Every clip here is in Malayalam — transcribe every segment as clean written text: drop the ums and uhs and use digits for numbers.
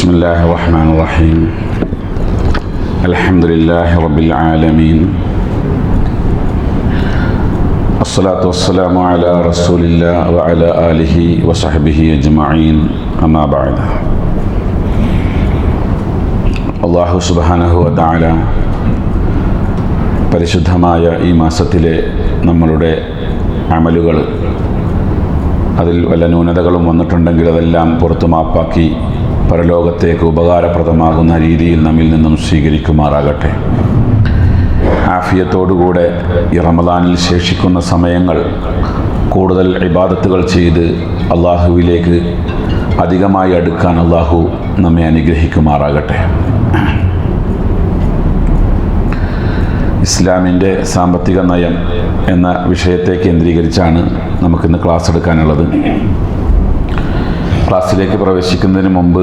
بسم الله الرحمن الرحيم الحمد لله رب العالمين الصلاة والسلام على رسول الله وعلى آله وصحبه أجمعين أما بعد അല്ലാഹു സുബ്ഹാനഹു വ തആല പരിശുദ്ധമായ ഈ മാസത്തിലെ നമ്മളുടെ അമലുകൾ അതിൽ വല്ല ന്യൂനതകളും വന്നിട്ടുണ്ടെങ്കിൽ അതെല്ലാം പുറത്തു മാപ്പാക്കി പരലോകത്തേക്ക് ഉപകാരപ്രദമാകുന്ന രീതിയിൽ നമ്മിൽ നിന്നും സ്വീകരിക്കുമാറാകട്ടെ. ആഫിയത്തോടുകൂടെ ഈ റമദാനിൽ ശേഷിക്കുന്ന സമയങ്ങൾ കൂടുതൽ ഇബാദത്തുകൾ ചെയ്ത് അള്ളാഹുവിലേക്ക് അധികമായി അടുക്കാൻ അള്ളാഹു നമ്മെ അനുഗ്രഹിക്കുമാറാകട്ടെ. ഇസ്ലാമിൻ്റെ സാമ്പത്തിക നയം എന്ന വിഷയത്തെ കേന്ദ്രീകരിച്ചാണ് നമുക്കിന്ന് ക്ലാസ് എടുക്കാനുള്ളത്. ക്ലാസ്സിലേക്ക് പ്രവേശിക്കുന്നതിന് മുമ്പ്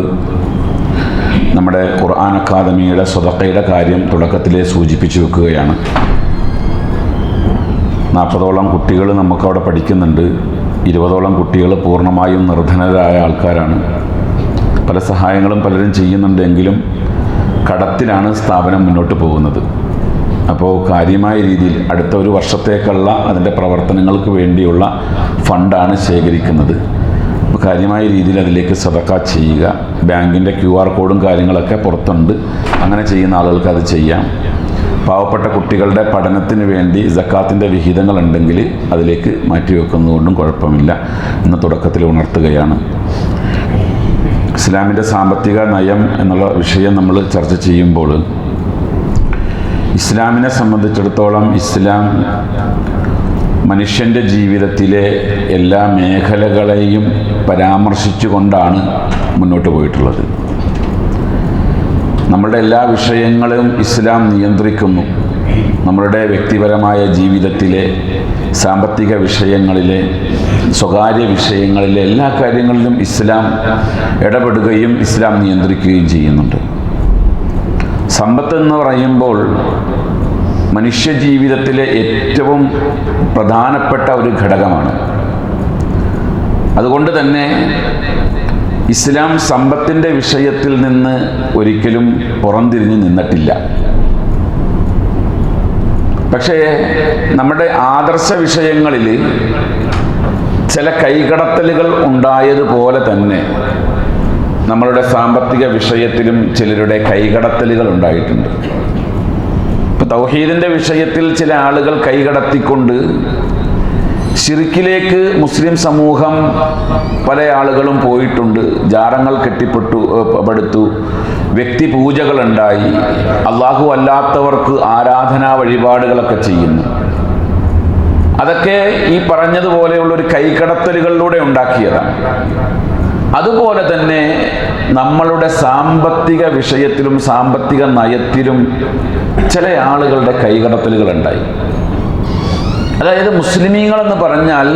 നമ്മുടെ ഖുർആൻ അക്കാദമിയുടെ സ്വതക്കയുടെ കാര്യം തുടക്കത്തിലേ സൂചിപ്പിച്ചു വെക്കുകയാണ്. 40ഓളം കുട്ടികൾ നമുക്കവിടെ പഠിക്കുന്നുണ്ട്. 20ഓളം കുട്ടികൾ പൂർണ്ണമായും നിർധനരായ ആൾക്കാരാണ്. പല സഹായങ്ങളും പലരും ചെയ്യുന്നുണ്ടെങ്കിലും കടത്തിലാണ് സ്ഥാപനം മുന്നോട്ട് പോകുന്നത്. അപ്പോൾ കാര്യമായ രീതിയിൽ അടുത്ത ഒരു വർഷത്തേക്കുള്ള അതിൻ്റെ പ്രവർത്തനങ്ങൾക്ക് വേണ്ടിയുള്ള ഫണ്ടാണ് ശേഖരിക്കുന്നത്. അപ്പോൾ കാര്യമായ രീതിയിൽ അതിലേക്ക് സദക്ക ചെയ്യുക. ബാങ്കിൻ്റെ QR കോഡും കാര്യങ്ങളൊക്കെ പുറത്തുണ്ട്. അങ്ങനെ ചെയ്യുന്ന ആളുകൾക്ക് അത് ചെയ്യാം. പാവപ്പെട്ട കുട്ടികളുടെ പഠനത്തിന് വേണ്ടി സക്കാത്തിൻ്റെ വിഹിതങ്ങളുണ്ടെങ്കിൽ അതിലേക്ക് മാറ്റിവെക്കുന്നതുകൊണ്ടും കുഴപ്പമില്ല എന്ന് തുടക്കത്തിൽ ഉണർത്തുകയാണ്. ഇസ്ലാമിൻ്റെ സാമ്പത്തിക നയം എന്നുള്ള വിഷയം നമ്മൾ ചർച്ച ചെയ്യുമ്പോൾ ഇസ്ലാമിനെ സംബന്ധിച്ചിടത്തോളം ഇസ്ലാം മനുഷ്യൻ്റെ ജീവിതത്തിലെ എല്ലാ മേഖലകളെയും പരാമർശിച്ചുകൊണ്ടാണ് മുന്നോട്ട് പോയിട്ടുള്ളത്. നമ്മളുടെ എല്ലാ വിഷയങ്ങളും ഇസ്ലാം നിയന്ത്രിക്കുന്നു. നമ്മളുടെ വ്യക്തിപരമായ ജീവിതത്തിലെ സാമ്പത്തിക വിഷയങ്ങളിലെ സ്വകാര്യ വിഷയങ്ങളിലെ എല്ലാ കാര്യങ്ങളിലും ഇസ്ലാം ഇടപെടുകയും ഇസ്ലാം നിയന്ത്രിക്കുകയും ചെയ്യുന്നുണ്ട്. സമ്പത്ത് എന്ന് പറയുമ്പോൾ മനുഷ്യജീവിതത്തിലെ ഏറ്റവും പ്രധാനപ്പെട്ട ഒരു ഘടകമാണ്. അതുകൊണ്ട് തന്നെ ഇസ്ലാം സമ്പത്തിൻ്റെ വിഷയത്തിൽ നിന്ന് ഒരിക്കലും പുറംതിരിഞ്ഞു നിന്നിട്ടില്ല. പക്ഷേ നമ്മുടെ ആദർശ വിഷയങ്ങളിൽ ചില കൈകടത്തലുകൾ ഉണ്ടായതുപോലെ തന്നെ നമ്മളുടെ സാമ്പത്തിക വിഷയത്തിലും ചിലരുടെ കൈകടത്തലുകൾ ഉണ്ടായിട്ടുണ്ട്. ഇപ്പോൾ തൗഹീദിൻ്റെ വിഷയത്തിൽ ചില ആളുകൾ കൈകടത്തിക്കൊണ്ട് ശിർക്കിലേക്ക് മുസ്ലിം സമൂഹം പല ആളുകളും പോയിട്ടുണ്ട്. ജാറങ്ങൾ കെട്ടിപ്പടുത്തു, വ്യക്തി പൂജകളുണ്ടായി, അള്ളാഹു അല്ലാത്തവർക്ക് ആരാധനാ വഴിപാടുകളൊക്കെ ചെയ്യുന്നു. അതൊക്കെ ഈ പറഞ്ഞതുപോലെയുള്ളൊരു കൈകടത്തലുകളിലൂടെ ഉണ്ടാക്കിയതാണ്. അതുപോലെ തന്നെ നമ്മളുടെ സാമ്പത്തിക വിഷയത്തിലും സാമ്പത്തിക നയത്തിലും ചില ആളുകളുടെ കൈകടത്തലുകളുണ്ടായി. അതായത് മുസ്ലിമീങ്ങളെന്ന് പറഞ്ഞാൽ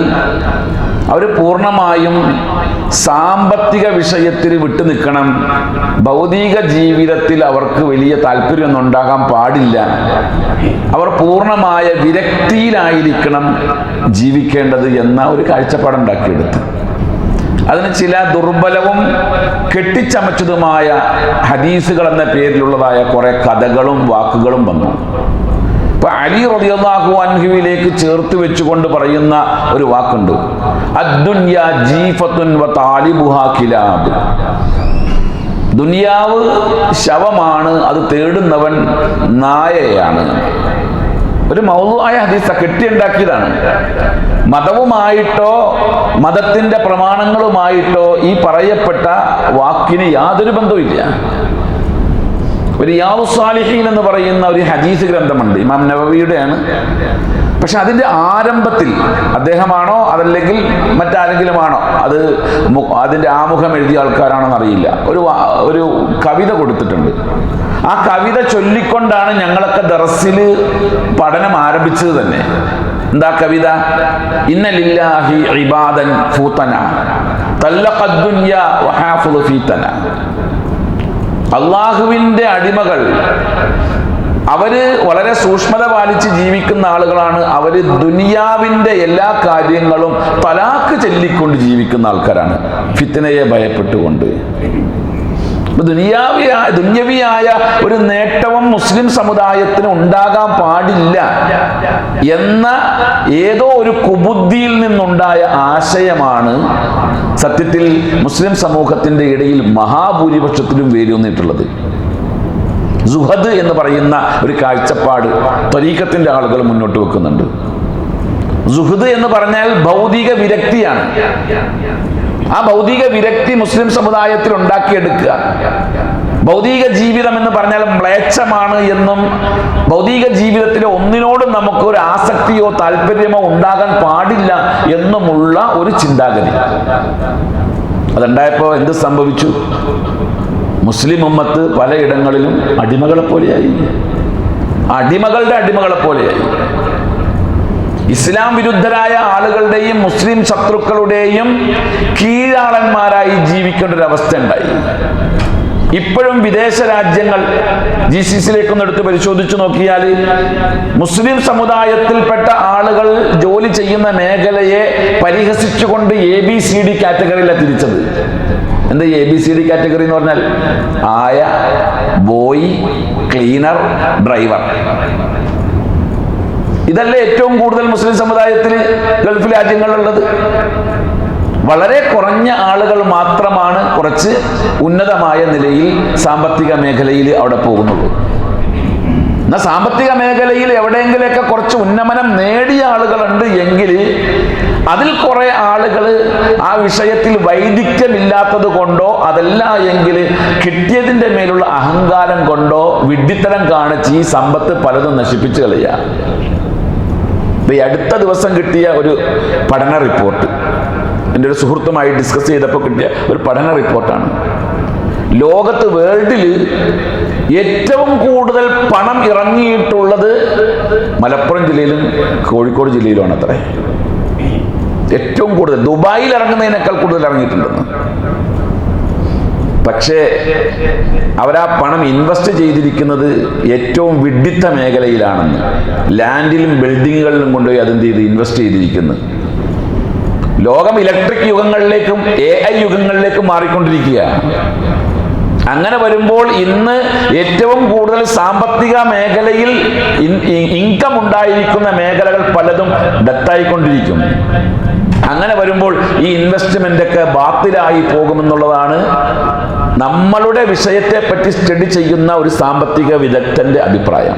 അവർ പൂർണ്ണമായും സാമ്പത്തിക വിഷയത്തിൽ വിട്ടു നിൽക്കണം. ഭൗതിക ജീവിതത്തിൽ അവർക്ക് വലിയ താല്പര്യമൊന്നും ഉണ്ടാകാൻ പാടില്ല. അവർ പൂർണ്ണമായ വിരക്തിയിലായിരിക്കണം ജീവിക്കേണ്ടത് എന്ന ഒരു കാഴ്ചപ്പാടുണ്ടാക്കിയെടുത്ത് അതിന് ചില ദുർബലവും കെട്ടിച്ചമച്ചതുമായ ഹദീസുകൾ എന്ന പേരിലുള്ളതായ കുറെ കഥകളും വാക്കുകളും വന്നു. ഇപ്പൊ അലി റളിയല്ലാഹു അൻഹുവിലേക്ക് ചേർത്ത് വെച്ചുകൊണ്ട് പറയുന്ന ഒരു വാക്കുണ്ട്, അദ്ദുനിയ ജീഫത്തുൻ വ താലിബുഹാ കിലാബ്. ദുനിയാവ് ശവമാണ്, അത് തേടുന്നവൻ നായയാണ്. ഒരു മൗദൂആയ ഹദീസ കെട്ടിയുണ്ടാക്കിയതാണ്. മതവുമായിട്ടോ മതത്തിന്റെ പ്രമാണങ്ങളുമായിട്ടോ ഈ പറയപ്പെട്ട വാക്കിന് യാതൊരു ബന്ധവുമില്ല. ഒരു റിയാദുസ് സാലിഹീൻ എന്ന് പറയുന്ന ഒരു ഹദീസ് ഗ്രന്ഥമുണ്ട്, ഇമാം നവവിയുടെയാണ്. പക്ഷെ അതിൻ്റെ ആരംഭത്തിൽ അദ്ദേഹമാണോ അതല്ലെങ്കിൽ മറ്റാരെങ്കിലുമാണോ അതിൻ്റെ ആമുഖം എഴുതിയ ആൾക്കാരാണോ എന്നറിയില്ല, ഒരു കവിത കൊടുത്തിട്ടുണ്ട്. ആ കവിത ചൊല്ലിക്കൊണ്ടാണ് ഞങ്ങളൊക്കെ ദർസിൽ പഠനം ആരംഭിച്ചത് തന്നെ. എന്താ കവിത? ഇന്ന ലില്ലാഹി ഇബാദൻ ഫൂതന തല്ലഖദ് ദുനിയ വഹാഫുദു ഫീതന. അള്ളാഹുവിൻ്റെ അടിമകൾ അവര് വളരെ സൂക്ഷ്മത പാലിച്ച് ജീവിക്കുന്ന ആളുകളാണ്. അവര് ദുനിയാവിൻ്റെ എല്ലാ കാര്യങ്ങളും തലാക്ക് ചൊല്ലിക്കൊണ്ട് ജീവിക്കുന്ന ആൾക്കാരാണ്, ഫിത്നയെ ഭയപ്പെട്ടുകൊണ്ട്. ദുന്യവിയായ ഒരു നേട്ടവും മുസ്ലിം സമുദായത്തിന് ഉണ്ടാകാൻ പാടില്ല എന്ന ഏതോ ഒരു കുബുദ്ധിയിൽ നിന്നുണ്ടായ ആശയമാണ് സത്യത്തിൽ മുസ്ലിം സമൂഹത്തിന്റെ ഇടയിൽ മഹാഭൂരിപക്ഷത്തിലും വേരൂന്നിട്ടുള്ളത്. സുഹദ് എന്ന് പറയുന്ന ഒരു കാഴ്ചപ്പാട് ത്വരീഖത്തിന്റെ ആളുകൾ മുന്നോട്ട് വെക്കുന്നുണ്ട്. സുഹദ് എന്ന് പറഞ്ഞാൽ ഭൗതിക വിരക്തിയാണ്. ആ ഭൗതിക വിരക്തി മുസ്ലിം സമുദായത്തിൽ ഉണ്ടാക്കിയെടുക്കുക. ഭൗതിക ജീവിതം എന്ന് പറഞ്ഞാൽ മ്ലേച്ഛമാണ് എന്നും ഭൗതിക ജീവിതത്തിലെ ഒന്നിനോടും നമുക്ക് ഒരു ആസക്തിയോ താല്പര്യമോ ഉണ്ടാകാൻ പാടില്ല എന്നുമുള്ള ഒരു ചിന്താഗതി. അതുണ്ടായപ്പോൾ എന്ത് സംഭവിച്ചു? മുസ്ലിം ഉമ്മത്ത് പലയിടങ്ങളിലും അടിമകളെ പോലെയായി, അടിമകളെ പോലെയായി. ഇസ്ലാം വിരുദ്ധരായ ആളുകളുടെയും മുസ്ലിം ശത്രുക്കളുടെയും കീഴാളന്മാരായി ജീവിക്കേണ്ട ഒരു അവസ്ഥ ഉണ്ടായി. ഇപ്പോഴും വിദേശ രാജ്യങ്ങൾ GCC-ലേക്കൊന്ന് എടുത്ത് പരിശോധിച്ചു നോക്കിയാൽ മുസ്ലിം സമുദായത്തിൽപ്പെട്ട ആളുകൾ ജോലി ചെയ്യുന്ന മേഖലയെ പരിഹസിച്ചുകൊണ്ട് ABCD കാറ്റഗറിയിലാണ് തിരിച്ചത്. എന്താ ABCD കാറ്റഗറി എന്ന് പറഞ്ഞാൽ? ആയ, ബോയ്, ക്ലീനർ, ഡ്രൈവർ. ഇതല്ലേ ഏറ്റവും കൂടുതൽ മുസ്ലിം സമുദായത്തിൽ ഗൾഫ് രാജ്യങ്ങളിലുള്ളത്. വളരെ കുറഞ്ഞ ആളുകൾ മാത്രമാണ് കുറച്ച് ഉന്നതമായ നിലയിൽ സാമ്പത്തിക മേഖലയിൽ അവിടെ പോകുന്നുള്ളൂ. എന്നാൽ സാമ്പത്തിക മേഖലയിൽ എവിടെയെങ്കിലൊക്കെ കുറച്ച് ഉന്നമനം നേടിയ ആളുകളുണ്ട് എങ്കിൽ അതിൽ കുറെ ആളുകൾ ആ വിഷയത്തിൽ വൈദഗ്ധ്യമില്ലാത്തത് കൊണ്ടോ അതല്ല എങ്കിൽ കിട്ടിയതിൻ്റെ മേലുള്ള അഹങ്കാരം കൊണ്ടോ വിഡ്ഢിത്തരം കാണിച്ച് ഈ സമ്പത്ത് പലതും നശിപ്പിച്ചു കളയുക. ഈ അടുത്ത ദിവസം കിട്ടിയ ഒരു പഠന റിപ്പോർട്ട്, എൻ്റെ ഒരു സുഹൃത്തുമായി ഡിസ്കസ് ചെയ്തപ്പോൾ കിട്ടിയ ഒരു പഠന റിപ്പോർട്ടാണ്. ലോകത്ത് വേൾഡിൽ ഏറ്റവും കൂടുതൽ പണം ഇറങ്ങിയിട്ടുള്ളത് മലപ്പുറം ജില്ലയിലും കോഴിക്കോട് ജില്ലയിലുമാണ് അത്രേ. ഏറ്റവും കൂടുതൽ ദുബായിൽ ഇറങ്ങുന്നതിനേക്കാൾ കൂടുതൽ ഇറങ്ങിയിട്ടുണ്ടെന്ന്. പക്ഷേ അവരാ പണം ഇൻവെസ്റ്റ് ചെയ്തിരിക്കുന്നത് ഏറ്റവും വിഡ്ഢിത്ത മേഖലയിലാണെന്ന്. ലാൻഡിലും ബിൽഡിങ്ങുകളിലും കൊണ്ടുപോയി അതെന്ത് ചെയ്ത് ഇൻവെസ്റ്റ് ചെയ്തിരിക്കുന്നു. ലോകം ഇലക്ട്രിക് യുഗങ്ങളിലേക്കും AI യുഗങ്ങളിലേക്കും മാറിക്കൊണ്ടിരിക്കുകയാണ്. അങ്ങനെ വരുമ്പോൾ ഇന്ന് ഏറ്റവും കൂടുതൽ സാമ്പത്തിക മേഖലയിൽ ഇൻകം ഉണ്ടായിരിക്കുന്ന മേഖലകൾ പലതും ഡെത്തായിക്കൊണ്ടിരിക്കും. അങ്ങനെ വരുമ്പോൾ ഈ ഇൻവെസ്റ്റ്മെന്റ് ഒക്കെ ബാത്തിലായി പോകുമെന്നുള്ളതാണ് നമ്മളുടെ വിഷയത്തെ പറ്റി സ്റ്റഡി ചെയ്യുന്ന ഒരു സാമ്പത്തിക വിദഗ്ധന്റെ അഭിപ്രായം.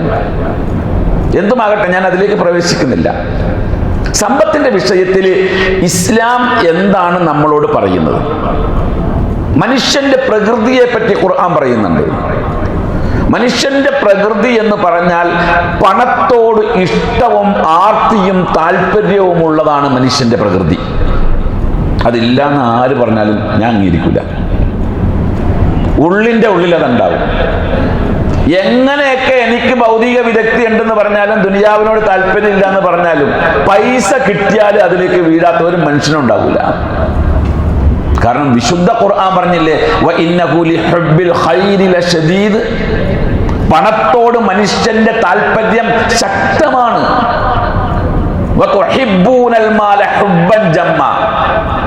എന്തുമാകട്ടെ, ഞാൻ അതിലേക്ക് പ്രവേശിക്കുന്നില്ല. സമ്പത്തിന്റെ വിഷയത്തിൽ ഇസ്ലാം എന്താണ് നമ്മളോട് പറയുന്നത്? മനുഷ്യന്റെ പ്രകൃതിയെ പറ്റി ഖുർആൻ പറയുന്നുണ്ട്. മനുഷ്യന്റെ പ്രകൃതി എന്ന് പറഞ്ഞാൽ പണത്തോട് ഇഷ്ടവും ആർത്തിയും താല്പര്യവും ഉള്ളതാണ് മനുഷ്യന്റെ പ്രകൃതി. അതില്ലാന്ന് ആര് പറഞ്ഞാലും ഞാൻ അംഗീകരിക്കില്ല. ഉള്ളിന്റെ ഉള്ളിൽ അതുണ്ടാവും. എങ്ങനെയൊക്കെ എനിക്ക് ഭൗതിക വിദഗ്ധി ഉണ്ടെന്ന് പറഞ്ഞാലും ദുനിയാവിനോട് താല്പര്യം ഇല്ല എന്ന് പറഞ്ഞാലും പൈസ കിട്ടിയാൽ അതിലേക്ക് വീഴാത്ത ഒരു മനുഷ്യനുണ്ടാവില്ല. കാരണം വിശുദ്ധ ഖുർആൻ പറഞ്ഞില്ലേ, വഇന്നഹു ലിഹുബ്ബിൽ ഖൈരി ലശദീദ്. പണത്തോട് മനുഷ്യന്റെ താല്പര്യം ശക്തമാണ്. വതുഹിബ്ബൂനൽ മാല ഹുബ്ബൻ ജമ്മ.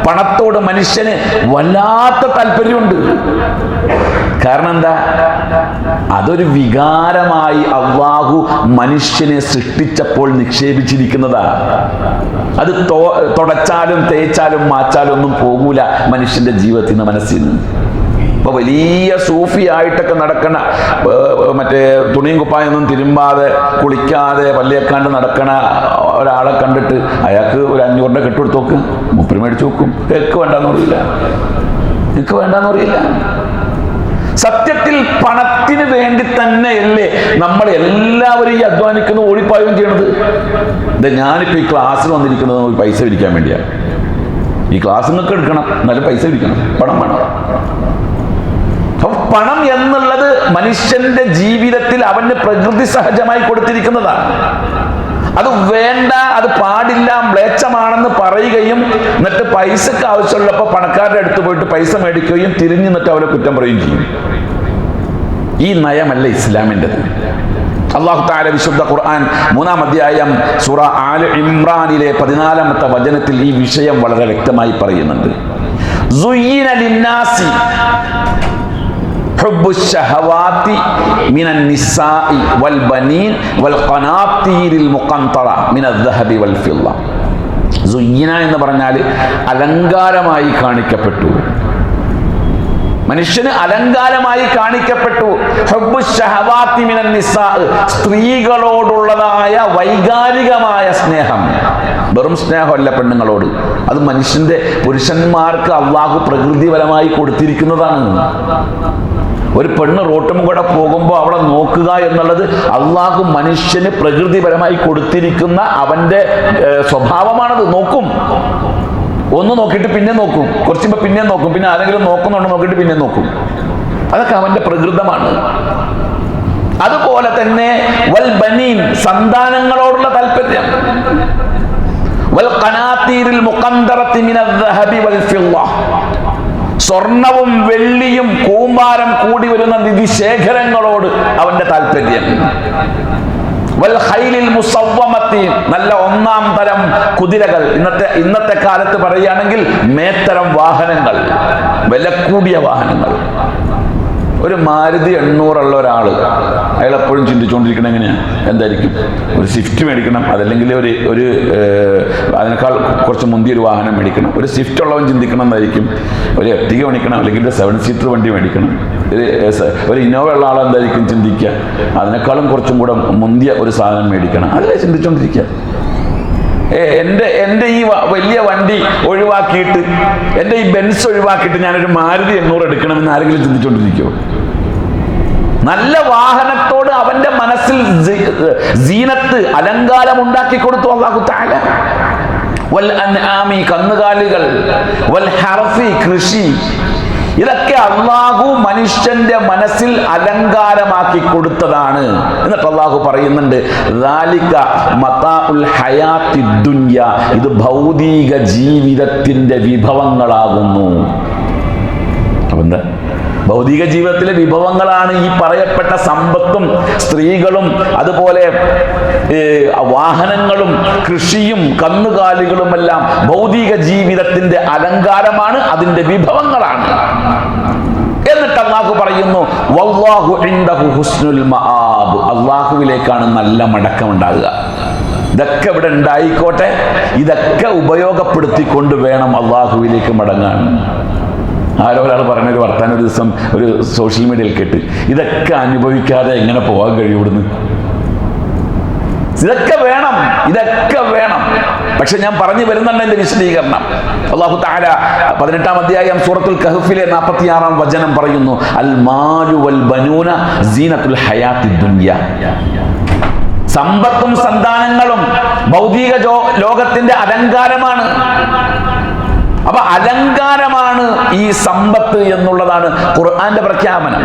പണത്തോട് മനുഷ്യന് വല്ലാത്ത താല്പര്യമുണ്ട്. കാരണം എന്താ? അതൊരു വികാരമായി അല്ലാഹു മനുഷ്യനെ സൃഷ്ടിച്ചപ്പോൾ നിക്ഷേപിച്ചിരിക്കുന്നതാ. അത് തുടച്ചാലും തേച്ചാലും മാച്ചാലും ഒന്നും പോകൂല മനുഷ്യന്റെ ജീവിതത്തിൽ നിന്ന്, മനസ്സിൽ നിന്ന്. ഇപ്പൊ വലിയ സൂഫി ആയിട്ടൊക്കെ നടക്കണ, മറ്റേ തുണിയും കുപ്പായൊന്നും തിരുമ്പാതെ കുളിക്കാതെ പല്ലിയേക്കാണ്ട് നടക്കണ ഒരാളെ കണ്ടിട്ട് അയാൾക്ക് ഒരു 500 കെട്ടുകൊടുത്ത് നോക്ക്, മുപ്പര് മേടിച്ചു നോക്കും. എനിക്ക് വേണ്ടാന്ന് പറയില്ല, എനിക്ക് വേണ്ടാന്ന് പറയില്ല. സത്യത്തിൽ പണത്തിന് വേണ്ടി തന്നെയല്ലേ നമ്മൾ എല്ലാവരും ഈ അധ്വാനിക്കുന്ന ഓടിപ്പായും ചെയ്യണത്. ഞാനിപ്പോ ഈ ക്ലാസ്സിൽ വന്നിരിക്കുന്നത് പൈസ പിരിക്കാൻ വേണ്ടിയാണ്. ഈ ക്ലാസ് നിങ്ങൾക്ക് എടുക്കണം, എന്നാലും പൈസ പിരിക്കണം, പണം വേണം. അപ്പൊ പണം എന്നുള്ളത് മനുഷ്യന്റെ ജീവിതത്തിൽ അവന് പ്രകൃതി സഹജമായി കൊടുത്തിരിക്കുന്നതാണ്. അത് വേണ്ട, അത് പാടില്ല, മ്ലേച്ഛമാണെന്ന് പറയുകയും എന്നിട്ട് പൈസക്ക് ആവശ്യമുള്ളപ്പോൾ പണക്കാരുടെ അടുത്ത് പോയിട്ട് പൈസ മേടിക്കുകയും തിരിഞ്ഞു നിന്നിട്ട് അവരെ കുറ്റം പറയുകയും ചെയ്യും. ഈ നയമല്ല ഇസ്ലാമിൻ്റെത്. അല്ലാഹു തആല വിശുദ്ധ ഖുർആൻ 3-ാം അധ്യായം സൂറ ആൽ ഇംറാനിലെ 14-ാമത്തെ വചനത്തിൽ ഈ വിഷയം വളരെ വ്യക്തമായി പറയുന്നുണ്ട്. സുയ്യിന ലിന്നാസി, حب الشهوات من النساء والبنين والقناطير المقنطرة من الذهب والفضة. സുയ്യിന എന്ന് പറഞ്ഞാൽ അലങ്കാരമായി കാണിക്കപ്പെട്ടു, മനുഷ്യന് അലങ്കാരമായി കാണിക്കപ്പെട്ടു. ഹുബ്ബു ശഹവാത്തി മിനൻ നിസാ, സ്ത്രീകളോടുള്ളതായ വൈകാരികമായ സ്നേഹം. വെറും സ്നേഹമല്ല പെണ്ണുങ്ങളോട്, അത് മനുഷ്യന്റെ പുരുഷന്മാർക്ക് അള്ളാഹു പ്രകൃതിപരമായി കൊടുത്തിരിക്കുന്നതാണ്. ഒരു പെണ്ണ് റോട്ടും കൂടെ പോകുമ്പോൾ അവളെ നോക്കുക എന്നുള്ളത് അള്ളാഹു മനുഷ്യന് പ്രകൃതിപരമായി കൊടുത്തിരിക്കുന്ന അവന്റെ സ്വഭാവമാണത്. നോക്കും, ഒന്ന് നോക്കിയിട്ട് പിന്നെ നോക്കും, കുറച്ചുമ്പോ പിന്നെ നോക്കും, പിന്നെ ആരെങ്കിലും നോക്കുന്നുണ്ടോ നോക്കിയിട്ട് പിന്നെ നോക്കും. അതൊക്കെ അവന്റെ പ്രകൃതമാണ്. അതുപോലെ തന്നെ വൽ ബനീൻ, സന്താനങ്ങളോടുള്ള താല്പര്യം. വൽ ഖനാതീരിൽ മുഖന്തറത്തി മിനൽ ദഹബി വൽ ഫിദ്ദ, സ്വർണവും വെള്ളിയും കൂമ്പാരം കൂടി വരുന്ന നിധിശേഖരങ്ങളോട് അവന്റെ താല്പര്യം. വൽ ഖൈലിൽ മുസവ്വമത്തി, നല്ല ഒന്നാം തരം കുതിരകൾ. ഇന്നത്തെ കാലത്ത് പറയുകയാണെങ്കിൽ മേത്തരം വാഹനങ്ങൾ, വില കൂടിയ വാഹനങ്ങൾ. ഒരു മാരുതി 800 ഉള്ള ഒരാൾ, അയാൾ എപ്പോഴും ചിന്തിച്ചുകൊണ്ടിരിക്കണം എങ്ങനെയാണ്, എന്തായിരിക്കും ഒരു സ്വിഫ്റ്റ് മേടിക്കണം, അതല്ലെങ്കിൽ ഒരു അതിനേക്കാൾ കുറച്ച് മുന്തിയൊരു വാഹനം മേടിക്കണം. ഒരു സ്വിഫ്റ്റ് ഉള്ളവൻ ചിന്തിക്കണം എന്തായിരിക്കും, ഒരു എർട്ടിഗ മേടിക്കണം, അല്ലെങ്കിൽ ഒരു 7 സീറ്റർ വണ്ടി മേടിക്കണം. ഒരു ഇന്നോവ ഉള്ള ആൾ എന്തായിരിക്കും ചിന്തിക്കുക, അതിനേക്കാളും കുറച്ചും കൂടെ മുന്തിയ ഒരു സാധനം മേടിക്കണം. അതല്ലേ ചിന്തിച്ചുകൊണ്ടിരിക്കുക. എൻ്റെ ഈ വലിയ വണ്ടി ഒഴിവാക്കിയിട്ട്, എൻ്റെ ഈ ബെൻസ് ഒഴിവാക്കിയിട്ട് ഞാനൊരു മാരുതി 800 എടുക്കണമെന്ന് ആരെങ്കിലും ചിന്തിച്ചുകൊണ്ടിരിക്കുമോ? നല്ല വാഹനത്തോട് അവന്റെ മനസ്സിൽ സീനത്ത്, അലങ്കാരം ഉണ്ടാക്കി കൊടുത്തു അല്ലാഹു തആല. വൽ അൻആമി, കന്നുകാലികൾ, വൽ ഹർഫി, കൃഷി, ഇതൊക്കെ അള്ളാഹു മനുഷ്യന്റെ മനസ്സിൽ അലങ്കാരമാക്കി കൊടുത്തതാണ്. എന്നിട്ട് അള്ളാഹു പറയുന്നുണ്ട്, ദാലിക മതാഉൽ ഹയാത്തിദ് ദുനിയ, ഇത് ഭൗതിക ജീവിതത്തിന്റെ വിഭവങ്ങളാകുന്നു. അപ്പൊ എന്താ, ഭൗതിക ജീവിതത്തിലെ വിഭവങ്ങളാണ് ഈ പറയപ്പെട്ട സമ്പത്തും സ്ത്രീകളും അതുപോലെ വാഹനങ്ങളും കൃഷിയും കന്നുകാലികളുമെല്ലാം ഭൗതിക ജീവിതത്തിന്റെ അലങ്കാരമാണ്, അതിന്റെ വിഭവങ്ങളാണ്. എന്നിട്ട് അല്ലാഹു പറയുന്നു, വല്ലാഹു ഇൻദഹു ഹുസ്നുൽ മആബ്, അല്ലാഹുവിലേക്കാണ് നല്ല മടക്കമുണ്ടാകുക. ഇതൊക്കെ ഇവിടെ ഉണ്ടായിക്കോട്ടെ, ഇതൊക്കെ ഉപയോഗപ്പെടുത്തിക്കൊണ്ട് വേണം അല്ലാഹുവിലേക്ക് മടങ്ങാൻ. ആരോ ഒരാൾ പറഞ്ഞ ഒരു വർത്താനം ഒരു ദിവസം ഒരു സോഷ്യൽ മീഡിയയിൽ കേട്ട്, ഇതൊക്കെ അനുഭവിക്കാതെ എങ്ങനെ പോകാൻ കഴിയും ഇവിടുന്ന്? ഇതൊക്കെ വേണം, ഇതൊക്കെ വേണം. പക്ഷെ ഞാൻ പറഞ്ഞു വരുന്നുണ്ട് എന്റെ വിശദീകരണം. അല്ലാഹു തആല 18-ാം അധ്യായം സൂറത്തുൽ കഹ്ഫിലെ 46-ാം വചനം പറയുന്നു, അൽ മാലു വൽ ബനൂന സീനത്തുൽ ഹയാത്തിദ് ദുനിയ. സമ്പത്തും സന്താനങ്ങളും ഭൗതിക ലോകത്തിന്റെ അലങ്കാരമാണ്. അപ്പൊ അലങ്കാരമാണ് ഈ സമ്പത്ത് എന്നുള്ളതാണ് ഖുർആന്റെ പ്രഖ്യാപനം.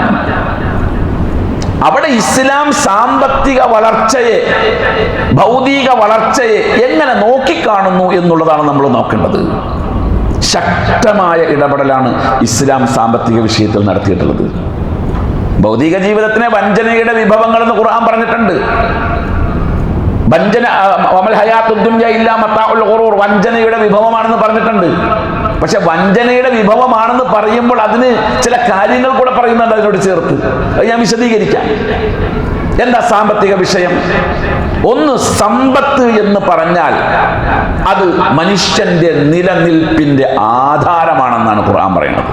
അവിടെ ഇസ്ലാം സാമ്പത്തിക വളർച്ചയെ, ഭൗതിക വളർച്ചയെ എങ്ങനെ നോക്കിക്കാണുന്നു എന്നുള്ളതാണ് നമ്മൾ നോക്കേണ്ടത്. ശക്തമായ ഇടപെടലാണ് ഇസ്ലാം സാമ്പത്തിക വിഷയത്തിൽ നടത്തിയിട്ടുള്ളത്. ഭൗതിക ജീവിതത്തിനെ വഞ്ചനയുടെ വിഭവങ്ങൾ എന്ന് ഖുർആൻ പറഞ്ഞിട്ടുണ്ട്. വഞ്ചനയുടെ വിഭവമാണെന്ന് പറഞ്ഞിട്ടുണ്ട്. പക്ഷെ വഞ്ചനയുടെ വിഭവമാണെന്ന് പറയുമ്പോൾ അതിന് ചില കാര്യങ്ങൾ കൂടെ പറയുന്നുണ്ട് അതിനോട് ചേർത്ത്. അത് ഞാൻ വിശദീകരിക്കാം. എന്താ സാമ്പത്തിക വിഷയം? ഒന്ന്, സമ്പത്ത് എന്ന് പറഞ്ഞാൽ അത് മനുഷ്യന്റെ നിലനിൽപ്പിന്റെ ആധാരമാണെന്നാണ് ഖുർആൻ പറയുന്നത്.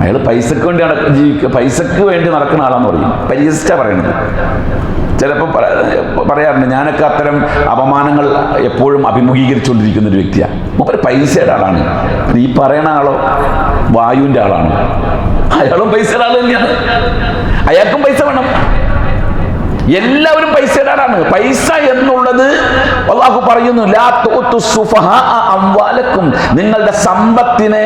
അയാൾ പൈസക്ക് വേണ്ടി ജീവിക്കുക, പൈസക്ക് വേണ്ടി നടക്കുന്ന ആളാന്ന് പറയും, പരിഹസിച്ചാ പറയണത്. ചിലപ്പോൾ പറയാറുണ്ട്, ഞാനൊക്കെ അത്തരം അപമാനങ്ങൾ എപ്പോഴും അഭിമുഖീകരിച്ചുകൊണ്ടിരിക്കുന്ന ഒരു വ്യക്തിയാണ്. മൂപ്പര് പൈസയുടെ ആളാണ്. ഈ പറയണ ആളോ വായുവിന്റെ ആളാണ്. അയാളും പൈസയുടെ ആൾ തന്നെയാണ്, അയാൾക്കും പൈസ വേണം. എല്ലാവരും പൈസയുടെ ആളാണ്. പൈസ എന്നുള്ളത് അല്ലാഹു പറയുന്നു, ലാ തുഅതു സുഫഹാ അംവാലക്കും, നിങ്ങളുടെ സമ്പത്തിനെ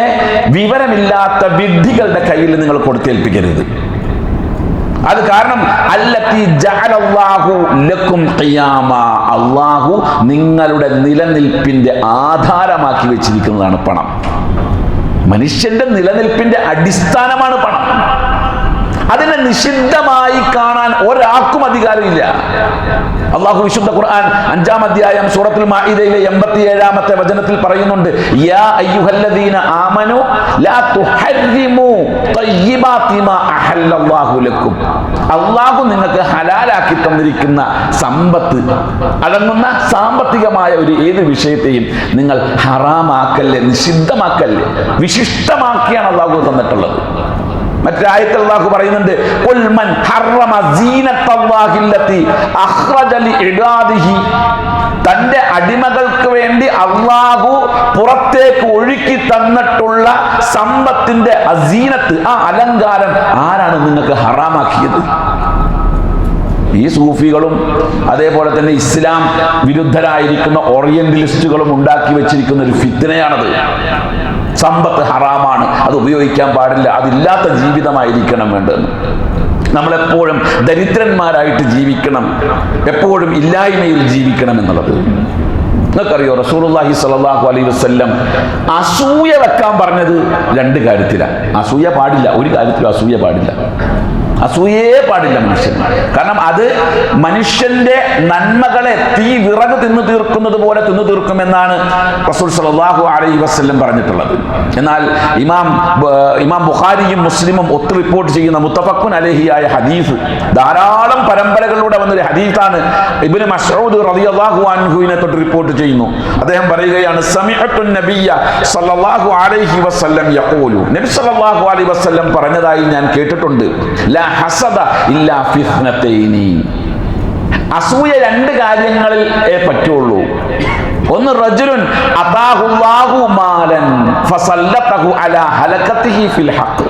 വിവരമില്ലാത്ത വിഡ്ഢികളുടെ കയ്യിൽ നിങ്ങൾ കൊടുത്തേൽപ്പിക്കരുത്. അത് കാരണം അല്ലത്തി ജഅലല്ലാഹു ലക്കും ഖിയാമ, അല്ലാഹു നിങ്ങളുടെ നിലനിൽപ്പിന്റെ ആധാരമാക്കി വെച്ചിരിക്കുന്നതാണ് പണം. മനുഷ്യന്റെ നിലനിൽപ്പിന്റെ അടിസ്ഥാനമാണ് പണം. അതിനെ നിഷിദ്ധമായി കാണാൻ ഒരാൾക്കും അധികാരമില്ല. അള്ളാഹു വിശുദ്ധ ഖുർആൻ 5-ാം അധ്യായം സൂറത്തുൽ മാഇദയിലെ 87-ാമത്തെ വചനത്തിൽ പറയുന്നുണ്ട്, യാ അയ്യുഹല്ലദീന ആമനു ലാ തുഹർരിമു തയ്യിബാതി മാ അഹല്ലല്ലാഹു ലക്കും. അള്ളാഹു നിങ്ങൾക്ക് ഹലാലാക്കി തന്നിരിക്കുന്ന സമ്പത്ത് അടങ്ങുന്ന സാമ്പത്തികമായ ഒരു ഏത് വിഷയത്തെയും നിങ്ങൾ ഹറാമാക്കല്ലേ, നിഷിദ്ധമാക്കല്ലേ. വിശിഷ്ടമാക്കിയാണ് അള്ളാഹു തന്നിട്ടുള്ളത്. മറ്റൊരായത്തിൽ അല്ലാഹു പറയുന്നുണ്ട്, ഖുൽ മൻ ഹറമ സീനത്തല്ലാഹില്ലതി അഖ്റജ ലിഇബാദിഹി. തന്റെ അടിമകൾക്ക് വേണ്ടി അല്ലാഹു പുറത്തേക്ക് ഒഴുക്കി തന്നിട്ടുള്ള സമ്പത്തിന്റെ അസീനത്ത്, ആ അലങ്കാരം ആരാണ് നിങ്ങൾക്ക് ഹറാമാക്കിയത്? ഈ സൂഫികളും അതേപോലെ തന്നെ ഇസ്ലാം വിരുദ്ധരായിരിക്കുന്ന ഓറിയന്റലിസ്റ്റുകളും ഉണ്ടാക്കി വെച്ചിരിക്കുന്ന ഒരു ഫിത്നയാണത്. സമ്പത്ത് ഹറാമാണ്, അത് ഉപയോഗിക്കാൻ പാടില്ല, അതില്ലാത്ത ജീവിതമായിരിക്കണം വേണ്ടത്. നമ്മളെപ്പോഴും ദരിദ്രന്മാരായിട്ട് ജീവിക്കണം, എപ്പോഴും ഇല്ലായ്മയിൽ ജീവിക്കണം എന്നുള്ളത്. നിങ്ങൾക്കറിയോ, റസൂലുള്ളാഹി സ്വല്ലല്ലാഹു അലൈഹി വസല്ലം അസൂയ വെക്കാൻ പറഞ്ഞത് 2 കാര്യത്തിലാണ്. അസൂയ പാടില്ല, ഒരു കാര്യത്തിലും അസൂയ പാടില്ല. അസൂയേ പാടില്ല മനുഷ്യൻ. കാരണം അത് മനുഷ്യന്റെ നന്മകളെ തീ വിറക് തിന്നു തീർക്കുന്നത് പോലെ തിന്നു തീർക്കുമെന്നാണ് റസൂൽ സല്ലല്ലാഹു അലൈഹി വസല്ലം പറഞ്ഞിട്ടുള്ളത്. എന്നാൽ ഇമാം ബുഖാരിയും മുസ്ലിമും ഒത്തു റിപ്പോർട്ട് ചെയ്യുന്ന മുത്തഫഖുൻ അലൈഹിയായ ഹദീസ്, ധാരാളം പരമ്പരകളിലൂടെ വന്നൊരു ഹദീസാണ്. ഇബ്നു മസ്ഊദ് റളിയല്ലാഹു അൻഹുവിനെ തൊട്ട് റിപ്പോർട്ട് ചെയ്യുന്നു. അദ്ദേഹം പറയുകയാണ്, സമിഅതു നബിയ്യ സല്ലല്ലാഹു അലൈഹി വസല്ലം യഖൂലു. നബി സല്ലല്ലാഹു അലൈഹി വസല്ലം പറഞ്ഞതായി ഞാൻ കേട്ടിട്ടുണ്ട്, ലാ ഹസദ ഇല്ലാ ഫിത്നതൈനി. അസൂയ 2 കാര്യങ്ങളിൽ പറ്റുള്ളൂ. ഒന്ന്, റജുലുൻ അതാഹുല്ലാഹു മാലൻ ഫസല്ലതഹു അലാ ഹലകതിഹി ഫിൽ ഹഖ്.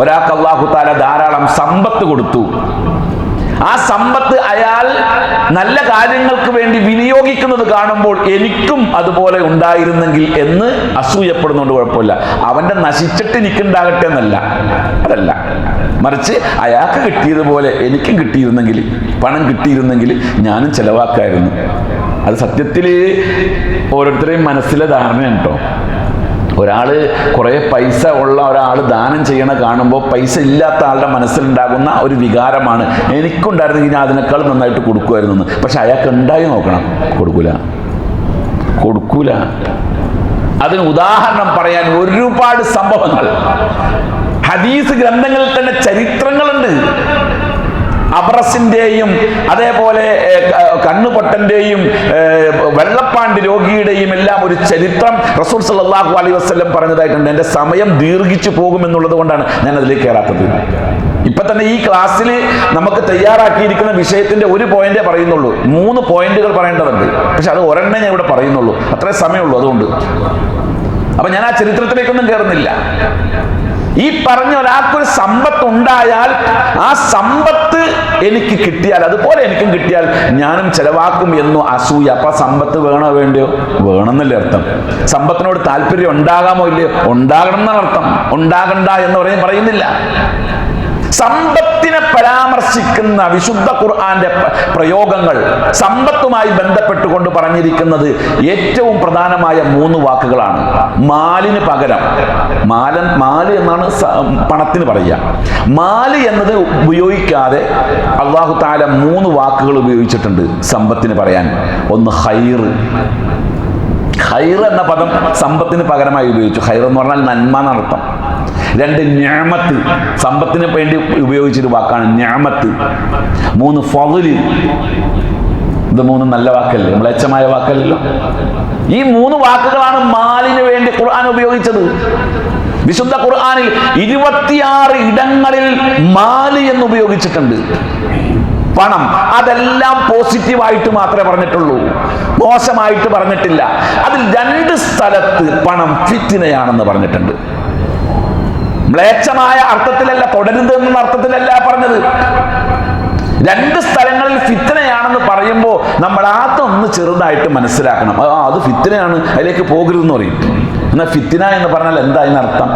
ഒരാൾക്ക് അല്ലാഹു തആല ധാരാളം സമ്പത്ത് കൊടുത്തു, ആ സമ്പത്ത് അയാൾ നല്ല കാര്യങ്ങൾക്ക് വേണ്ടി വിനിയോഗിക്കുന്നത് കാണുമ്പോൾ എനിക്കും അതുപോലെ ഉണ്ടായിരുന്നെങ്കിൽ എന്ന് അസൂയപ്പെടുന്നുണ്ട്. കുഴപ്പമില്ല, അവന്റെ നശിച്ചിട്ട് എനിക്കുണ്ടാകട്ടെ എന്നല്ല, അതല്ല, മറിച്ച് അയാൾക്ക് കിട്ടിയതുപോലെ എനിക്കും കിട്ടിയിരുന്നെങ്കിൽ, പണം കിട്ടിയിരുന്നെങ്കിൽ ഞാനും ചെലവാക്കായിരുന്നു. അത് സത്യത്തിൽ ഓരോരുത്തരെയും മനസ്സിലെ ധാരണയാണ് കേട്ടോ. ഒരാൾ കുറേ പൈസ ഉള്ള ഒരാൾ ദാനം ചെയ്യണ കാണുമ്പോൾ പൈസ ഇല്ലാത്ത ആളുടെ മനസ്സിലുണ്ടാകുന്ന ഒരു വികാരമാണ്, എനിക്കുണ്ടായിരുന്നെങ്കിൽ ഞാൻ അതിനേക്കാൾ നന്നായിട്ട് കൊടുക്കുമായിരുന്നു. പക്ഷെ അയാൾക്ക് ഉണ്ടായി നോക്കണം, കൊടുക്കൂല. അതിന് ഉദാഹരണം പറയാൻ ഒരുപാട് സംഭവങ്ങൾ ഹദീസ് ഗ്രന്ഥങ്ങളിൽ തന്നെ ചരിത്രങ്ങളുണ്ട്. അബ്രസിന്റെയും അതേപോലെ കണ്ണുപൊട്ടന്റെയും വെള്ളപ്പാണ്ട് രോഗിയുടെയും എല്ലാം ഒരു ചരിത്രം റസൂൽ സല്ലല്ലാഹു അലൈഹി വസല്ലം പറഞ്ഞതായിട്ടുണ്ട്. എൻ്റെ സമയം ദീർഘിച്ചു പോകുമെന്നുള്ളത് കൊണ്ടാണ് ഞാൻ അതിലേക്ക് കയറാത്തത്. ഇപ്പൊ തന്നെ ഈ ക്ലാസ്സിൽ നമുക്ക് തയ്യാറാക്കിയിരിക്കുന്ന വിഷയത്തിന്റെ ഒരു പോയിന്റേ പറയുന്നുള്ളൂ. 3 പോയിന്റുകൾ പറയേണ്ടതുണ്ട്, പക്ഷെ അത് ഒരെണ്ണേ ഞാൻ ഇവിടെ പറയുന്നുള്ളൂ, അത്രേ സമയമുള്ളൂ. അതുകൊണ്ട് അപ്പൊ ഞാൻ ആ ചരിത്രത്തിലേക്കൊന്നും കയറുന്നില്ല. ഈ പറഞ്ഞ ഒരാൾക്കൊരു സമ്പത്ത് ഉണ്ടായാൽ ആ സമ്പത്ത് എനിക്ക് കിട്ടിയാൽ അതുപോലെ എനിക്കും കിട്ടിയാൽ ഞാനും ചെലവാക്കും എന്നു അസൂയ. അപ്പൊ സമ്പത്ത് വേണോ വേണ്ടയോ? വേണമെന്നല്ലേ അർത്ഥം. സമ്പത്തിനോട് താല്പര്യം ഉണ്ടാകാമോ ഇല്ലയോ? ഉണ്ടാകണം എന്നാണ് അർത്ഥം. ഉണ്ടാകണ്ട എന്ന് പറയുന്നില്ല. സമ്പത്തിനെ പരാമർശിക്കുന്ന വിശുദ്ധ ഖുർആന്റെ പ്രയോഗങ്ങൾ സമ്പത്തുമായി ബന്ധപ്പെട്ടുകൊണ്ട് പറഞ്ഞിരിക്കുന്നത് ഏറ്റവും പ്രധാനമായ 3 വാക്കുകളാണ്. മാലിന് പകരം, മാല് എന്നാണ് പണത്തിന് പറയുക. മാല് എന്നത് ഉപയോഗിക്കാതെ അല്ലാഹു തആല 3 വാക്കുകൾ ഉപയോഗിച്ചിട്ടുണ്ട് സമ്പത്തിന് പറയാൻ. ഒന്ന് ഖൈർ. ഖൈർ എന്ന പദം സമ്പത്തിന് പകരമായി ഉപയോഗിച്ചു. ഖൈർ എന്ന് പറഞ്ഞാൽ നന്മ എന്നർത്ഥം. 2, നിഅമത്ത്, സമ്പത്തിന് വേണ്ടി ഉപയോഗിച്ചൊരു വാക്കാണ് നിഅമത്ത്. 3, ഫദ്ല്. ഇത് 3 നല്ല വാക്കല്ലേ, മ്ലേച്ഛമായ വാക്കല്ലല്ലോ. ഈ 3 വാക്കുകളാണ് മാലിന് വേണ്ടി ഖുർആൻ ഉപയോഗിച്ചത്. വിശുദ്ധ ഖുർആനിൽ 26 ഇടങ്ങളിൽ മാല് എന്ന് ഉപയോഗിച്ചിട്ടുണ്ട്. പണം, അതെല്ലാം പോസിറ്റീവായിട്ട് മാത്രമേ പറഞ്ഞിട്ടുള്ളൂ, മോശമായിട്ട് പറഞ്ഞിട്ടില്ല. അതിൽ 2 സ്ഥലത്ത് പണം ഫിത്നയാണെന്ന് പറഞ്ഞിട്ടുണ്ട്. മ്ലേച്ഛമായ അർത്ഥത്തിലല്ല, തുടരുത് എന്ന അർത്ഥത്തിലല്ല പറഞ്ഞത്. 2 സ്ഥലങ്ങളിൽ ഫിത്നയാണെന്ന് പറയുമ്പോൾ നമ്മൾ അതൊന്ന് ചെറുതായിട്ട് മനസ്സിലാക്കണം. അത് ഫിത്നയാണ്, അതിലേക്ക് പോകരുതെന്ന് പറയും. എന്നാൽ ഫിത്ന എന്ന് പറഞ്ഞാൽ എന്താ അതിനർത്ഥം?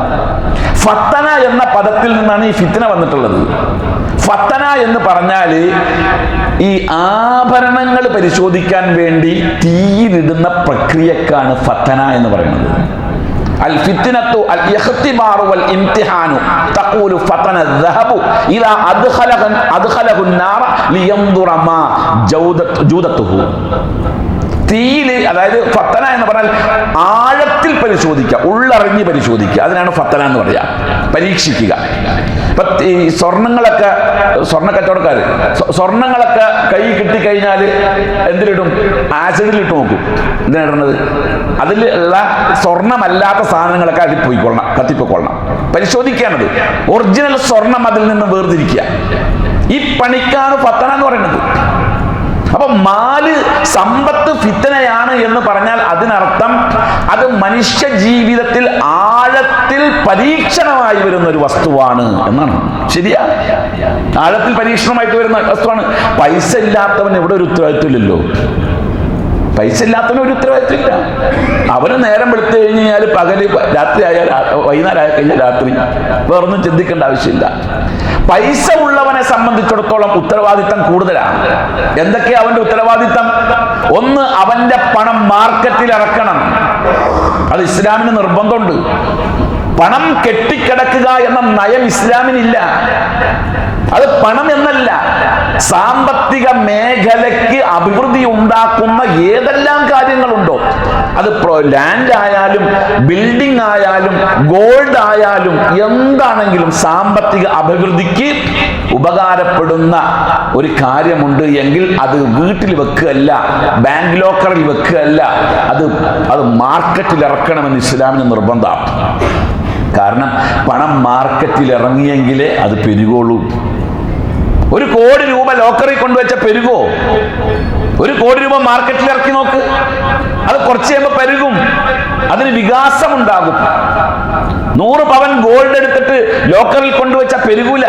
ഫത്തന എന്ന പദത്തിൽ നിന്നാണ് ഈ ഫിത്ന വന്നിട്ടുള്ളത്. ഫത്തന എന്ന് പറഞ്ഞാൽ ഈ ആഭരണങ്ങൾ പരിശോധിക്കാൻ വേണ്ടി തീയിലിടുന്ന പ്രക്രിയക്കാണ് ഫത്തന എന്ന് പറയുന്നത്. അൽ ഫിത്നത്തു അൽ ഇഖ്തിബാറു വൽ ഇംതിഹാനു തഖൂലു ഫതന الذهബു ഇദാ അദ്ഖലഹു النار ലിയൻദുറ മാ ജൂദത്തുഹു. തീയില്, അതായത് ഫത്തന എന്ന് പറഞ്ഞാൽ ആഴത്തിൽ പരിശോധിക്കുക, ഉള്ളറിഞ്ഞ് പരിശോധിക്കുക, അതിനാണ് ഫത്തന എന്ന് പറയാ, പരീക്ഷിക്കുക. ഇപ്പൊ ഈ സ്വർണ്ണങ്ങളൊക്കെ, സ്വർണ്ണ കച്ചവടക്കാർ സ്വർണ്ണങ്ങളൊക്കെ കൈ കിട്ടിക്കഴിഞ്ഞാൽ എന്തിലിടും? ആസിഡിലിട്ട് നോക്കും. എന്തിനിടുന്നത്? അതിലുള്ള സ്വർണ്ണമല്ലാത്ത സാധനങ്ങളൊക്കെ അതിൽ പോയിക്കൊള്ളണം, കത്തിപ്പോയിക്കൊള്ളണം, പരിശോധിക്കാനത്. ഒറിജിനൽ സ്വർണം അതിൽ നിന്ന് വേർതിരിക്കുക. ഈ പണിക്കാണ് ഫത്തന എന്ന് പറയുന്നത്. അപ്പൊ മാല്, സമ്പത്ത് ഫിത്നയാണ് എന്ന് പറഞ്ഞാൽ അതിനർത്ഥം അത് മനുഷ്യ ജീവിതത്തിൽ ആഴത്തിൽ പരീക്ഷണമായി വരുന്ന ഒരു വസ്തുവാണ് എന്നാണ്. ശരിയാ, ആഴത്തിൽ പരീക്ഷണമായിട്ട് വരുന്ന വസ്തുവാണ്. പൈസ ഇല്ലാത്തവൻ ഇവിടെ ഒരു ഉത്തരവാദിത്വമില്ലല്ലോ. പൈസ ഇല്ലാത്തവന് ഒരു ഉത്തരവാദിത്വമില്ല. അവന് നേരം വെളുത്തു കഴിഞ്ഞാൽ പകല്, രാത്രി ആയാൽ വൈകുന്നേരം ആയി കഴിഞ്ഞാൽ രാത്രി, വേറൊന്നും ചിന്തിക്കേണ്ട ആവശ്യമില്ല. പൈസ ഉള്ളവനെ സംബന്ധിച്ചിടത്തോളം ഉത്തരവാദിത്തം കൂടുതലാണ്. എന്തൊക്കെയാ അവന്റെ ഉത്തരവാദിത്തം? ഒന്ന്, അവന്റെ പണം മാർക്കറ്റിൽ ഇറക്കണം. അത് ഇസ്ലാമിന് നിർബന്ധമുണ്ട്. പണം കെട്ടിക്കിടക്കുക എന്ന നയം ഇസ്ലാമിനില്ല. അത് പണം എന്നല്ല, സാമ്പത്തിക മേഖലയ്ക്ക് അഭിവൃദ്ധി ഉണ്ടാക്കുന്ന ഏതെല്ലാം കാര്യങ്ങളുണ്ടോ, അത് ലാൻഡ് ആയാലും ബിൽഡിംഗ് ആയാലും ഗോൾഡ് ആയാലും എന്താണെങ്കിലും സാമ്പത്തിക അഭിവൃദ്ധിക്ക് ഉപകാരപ്പെടുന്ന ഒരു കാര്യമുണ്ട് എങ്കിൽ അത് വീട്ടിൽ വെക്കുകയല്ല, ബാങ്ക് ലോക്കറിൽ വെക്കുകയല്ല, അത് മാർക്കറ്റിൽ ഇറക്കണമെന്ന് ഇസ്ലാമിന് നിർബന്ധമാണ്. കാരണം പണം മാർക്കറ്റിൽ ഇറങ്ങിയെങ്കിലേ അത് പെരുകുള്ളൂ. 1 കോടി രൂപ ലോക്കറിൽ കൊണ്ടുവച്ച പെരുകോ? 1 കോടി രൂപ മാർക്കറ്റിൽ ഇറക്കി നോക്ക്, അത് കുറച്ച് കഴിയുമ്പോൾ പെരുകും, അതിന് വികാസമുണ്ടാകും. 100 പവൻ ഗോൾഡ് എടുത്തിട്ട് ലോക്കറിൽ കൊണ്ടുവച്ച പെരുകൂല.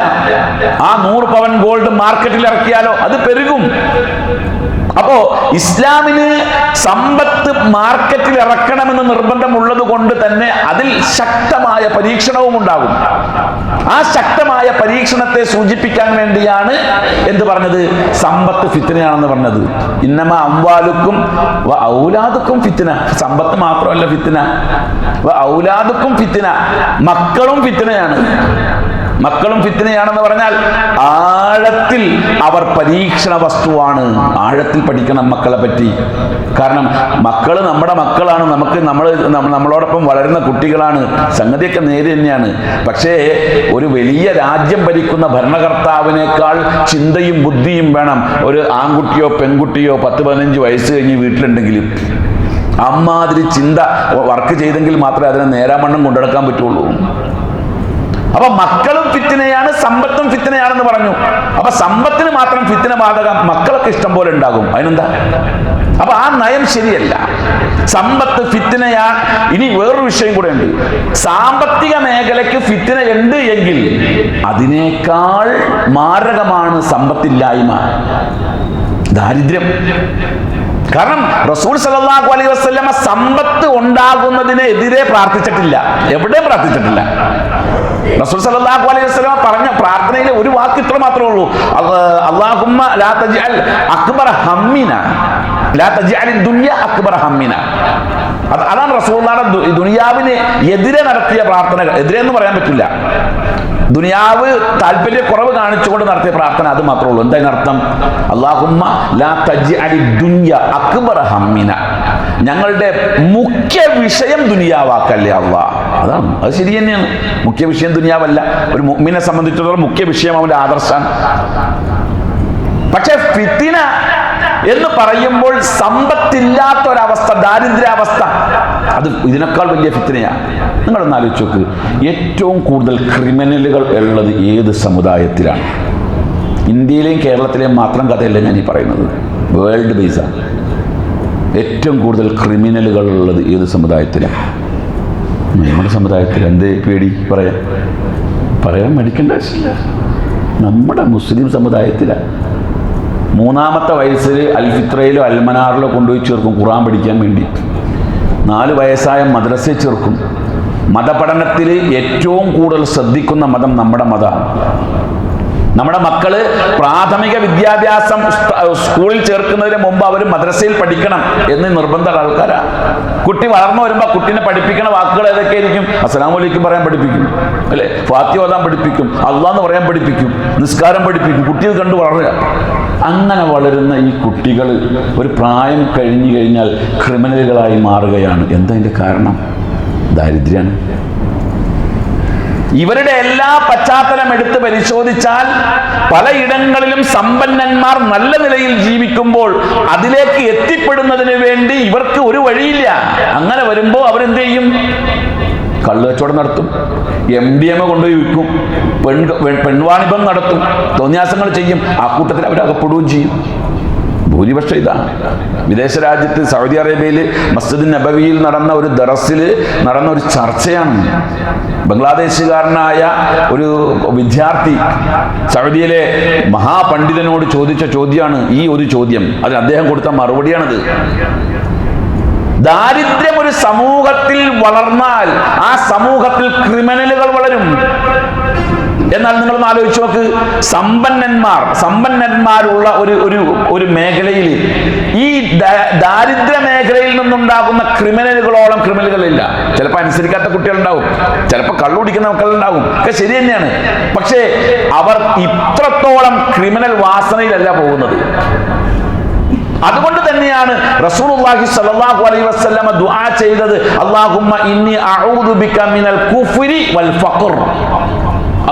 ആ 100 പവൻ ഗോൾഡ് മാർക്കറ്റിൽ ഇറക്കിയാലോ അത് പെരുകും. അപ്പോ ഇസ്ലാമിന് സമ്പത്ത് മാർക്കറ്റിൽ ഇറക്കണമെന്ന് നിർബന്ധമുള്ളത് കൊണ്ട് തന്നെ അതിൽ ശക്തമായ പരീക്ഷണവും ഉണ്ടാകും. ആ ശക്തമായ പരീക്ഷണത്തെ സൂചിപ്പിക്കാൻ വേണ്ടിയാണ് എന്ത് പറഞ്ഞത്? സമ്പത്ത് ഫിത്നയാണെന്ന് പറഞ്ഞത്. ഇന്നമ അംവാലുക്കും ഔലാദുക്കും ഫിത്ന. സമ്പത്ത് മാത്രമല്ല ഫിത്ന, ഔലാദുക്കും ഫിത്ന, മക്കളും ഫിത്നയാണ്. മക്കളും ഫിത്നയാണെന്ന് പറഞ്ഞാൽ ആഴത്തിൽ അവർ പരീക്ഷണ വസ്തുവാണ്. ആഴത്തിൽ പഠിക്കണം മക്കളെ പറ്റി. കാരണം മക്കള് നമ്മുടെ മക്കളാണ്, നമ്മളോടൊപ്പം വളരുന്ന കുട്ടികളാണ്. സംഗതിയൊക്കെ നേരെ തന്നെയാണ്. പക്ഷേ ഒരു വലിയ രാജ്യം ഭരിക്കുന്ന ഭരണകർത്താവിനേക്കാൾ ചിന്തയും ബുദ്ധിയും വേണം ഒരു ആൺകുട്ടിയോ പെൺകുട്ടിയോ 10-15 വയസ്സ് കഴിഞ്ഞ് വീട്ടിലുണ്ടെങ്കിലും. അമ്മാതിരി ചിന്ത വർക്ക് ചെയ്തെങ്കിൽ മാത്രമേ അതിനെ നേരാമണ്ണം കൊണ്ടുനടക്കാൻ പറ്റുള്ളൂ. അപ്പൊ മക്കളും ഫിത്നയാണ്, സമ്പത്തും ഫിത്നയാണെന്ന് പറഞ്ഞു. അപ്പൊ സമ്പത്തിന് മാത്രം ഫിത്ന ബാധകം, മക്കളൊക്കെ ഇഷ്ടം പോലെ ഉണ്ടാകും. അതിനെന്താ? അപ്പൊ ആ നയം ശരിയല്ല. സമ്പത്ത് ഫിത്നയാണ്. ഇനി വേറൊരു വിഷയം കൂടെ ഉണ്ട്. സാമ്പത്തിക മേഖലയ്ക്ക് ഫിത്ന ഉണ്ട് എങ്കിൽ അതിനേക്കാൾ മാരകമാണ് സമ്പത്തില്ലായ്മ, ദാരിദ്ര്യം. കാരണം റസൂൽ സല്ലല്ലാഹു അലൈഹി വസല്ലമ സമ്പത്ത് ഉണ്ടാകുന്നതിനെതിരെ പ്രാർത്ഥിച്ചിട്ടില്ല, എവിടെയും പ്രാർത്ഥിച്ചിട്ടില്ല. റസൂൽ സല്ലല്ലാഹു അലൈഹി വസല്ലമ പറഞ്ഞ പ്രാർത്ഥനയിൽ ഒരു വാക്ക് ഇത്ര മാത്രമേ ഉള്ളൂ: അല്ലാഹുമ്മ ലാ തജ്അൽ അക്ബറ ഹമ്മിന, ലാ തജ്അൽ ദുനിയ അക്ബറ ഹമ്മിന. അതാണ് റസൂലുള്ളാഹിയുടെ ദുനിയാവിന് എതിരെ നടത്തിയ പ്രാർത്ഥനകൾ. എതിരെ എന്ന് പറയാൻ പറ്റില്ല, ദുനിയാവ് താല്പര്യക്കുറവ് കാണിച്ചുകൊണ്ട് നടത്തിയ പ്രാർത്ഥന, അത് മാത്രമേ ഉള്ളൂ. എന്തായിരുന്നർത്ഥം? അല്ലാഹുമ്മ ലാ തജ്അൽ ദുനിയ അക്ബറ ഹമ്മിന, ഞങ്ങളുടെ മുഖ്യ വിഷയം ദുനിയാവാക്കല്ലേ അല്ലാഹ്. അതാണ്, അത് ശരി തന്നെയാണ്. മുഖ്യ വിഷയം ദുനിയാവല്ല. ഒരു മുഅ്മിനെ സംബന്ധിച്ചിടത്തോളം മുഖ്യ വിഷയം അവന്റെ ആദർശാണ്. പക്ഷെ ഫിത്ന എന്ന് പറയുമ്പോൾ സമ്പത്തില്ലാത്ത ഒരവസ്ഥ, ദാരിദ്ര്യാവസ്ഥ, അത് ഇതിനേക്കാൾ വലിയ ഫിത്നയാണ്. നിങ്ങളൊന്ന് ആലോചിച്ച് നോക്ക്. ഏറ്റവും കൂടുതൽ ക്രിമിനലുകൾ ഉള്ളത് ഏത് സമുദായത്തിലാണ്? ഇന്ത്യയിലെയും കേരളത്തിലെയും മാത്രം കഥയല്ല ഞാൻ ഈ പറയുന്നത്, വേൾഡ് ബേസാണ്. ഏറ്റവും കൂടുതൽ ക്രിമിനലുകൾ ഉള്ളത് ഏത് സമുദായത്തിലാണ്? നമ്മുടെ സമുദായത്തിൽ. എന്തേ പേടി പറയാൻ മടിക്കേണ്ട ആവശ്യമില്ല. നമ്മുടെ മുസ്ലിം സമുദായത്തിലാണ്. 3-ാമത്തെ വയസ്സിൽ അൽഫിത്രയിലോ അൽമനാറിലോ കൊണ്ടുപോയി ചേർക്കും ഖുർആൻ പഠിക്കാൻ വേണ്ടി. 4 വയസ്സായ മദ്രസയിൽ ചേർക്കും. മതപഠനത്തിൽ ഏറ്റവും കൂടുതൽ ശ്രദ്ധിക്കുന്ന മതം നമ്മുടെ മതമാണ്. നമ്മുടെ മക്കള് പ്രാഥമിക വിദ്യാഭ്യാസം സ്കൂളിൽ ചേർക്കുന്നതിന് മുമ്പ് അവർ മദ്രസയിൽ പഠിക്കണം എന്ന് നിർബന്ധമുള്ള ആൾക്കാരാണ്. കുട്ടി വളർന്നു വരുമ്പോൾ കുട്ടീനെ പഠിപ്പിക്കുന്ന വാക്കുകൾ ഏതൊക്കെയായിരിക്കും? അസ്സലാമു അലൈക്കും പറയാൻ പഠിപ്പിക്കും, അല്ലെ? ഫാത്തിഹ ഓതാൻ പഠിപ്പിക്കും, അല്ലാഹ് എന്ന് പറയാൻ പഠിപ്പിക്കും, നിസ്കാരം പഠിപ്പിക്കും. കുട്ടികൾ കണ്ടു വളരുക. അങ്ങനെ വളരുന്ന ഈ കുട്ടികൾ ഒരു പ്രായം കഴിഞ്ഞു കഴിഞ്ഞാൽ ക്രിമിനലുകളായി മാറുകയാണ്. എന്താ അതിന്റെ കാരണം? ദാരിദ്ര്യമാണ്. ഇവരുടെ എല്ലാ പശ്ചാത്തലം എടുത്ത് പരിശോധിച്ചാൽ പലയിടങ്ങളിലും സമ്പന്നന്മാർ നല്ല നിലയിൽ ജീവിക്കുമ്പോൾ അതിലേക്ക് എത്തിപ്പെടുന്നതിന് വേണ്ടി ഇവർക്ക് ഒരു വഴിയില്ല. അങ്ങനെ വരുമ്പോൾ അവരെന്ത് ചെയ്യും? കള്ളുകച്ചവടം നടത്തും, MDMA കൊണ്ടുപോയി വിൽക്കും, പെൺവാണിഭം നടത്തും, തോന്നിയാസങ്ങൾ ചെയ്യും. ആ കൂട്ടത്തിൽ അവരകപ്പെടുകയും ചെയ്യും. ഭൂരിപക്ഷം ഇതാണ്. വിദേശ രാജ്യത്ത് സൗദി അറേബ്യയിൽ മസ്ജിദ് നബവിയിൽ നടന്ന ഒരു ദറസിൽ നടന്ന ഒരു ചർച്ചയാണ്. ബംഗ്ലാദേശുകാരനായ ഒരു വിദ്യാർത്ഥി സൗദിയിലെ മഹാപണ്ഡിതനോട് ചോദിച്ച ചോദ്യമാണ് ഈ ഒരു ചോദ്യം. അതിന് അദ്ദേഹം കൊടുത്ത മറുപടിയാണിത്. ദാരിദ്ര്യം ഒരു സമൂഹത്തിൽ വളർന്നാൽ ആ സമൂഹത്തിൽ ക്രിമിനലുകൾ വളരും. എന്നാൽ നിങ്ങളൊന്ന് ആലോചിച്ച് നോക്ക്, സമ്പന്നന്മാരുള്ള ഒരു മേഖലയിൽ ഈ ദാരിദ്ര്യ മേഖലയിൽ നിന്നുണ്ടാകുന്ന ക്രിമിനലുകളോളം ക്രിമിനലുകളില്ല. ചിലപ്പോൾ അനുസരിക്കാത്ത കുട്ടികളുണ്ടാവും, ചിലപ്പോൾ കള്ളുകുടിക്കുന്ന മക്കളുണ്ടാവും, ഒക്കെ ശരി തന്നെയാണ്. പക്ഷേ അവർ ഇത്രത്തോളം ക്രിമിനൽ വാസനയിലല്ല പോകുന്നത്. അതുകൊണ്ട് തന്നെയാണ് റസൂലുള്ളാഹി സ്വല്ലല്ലാഹു അലൈഹി വസല്ലമ ദുആ ചെയ്തത്, അല്ലാഹുമ്മ ഇന്നി അഊദു ബിക മിനൽ കുഫ്രി വൽ ഫഖർ.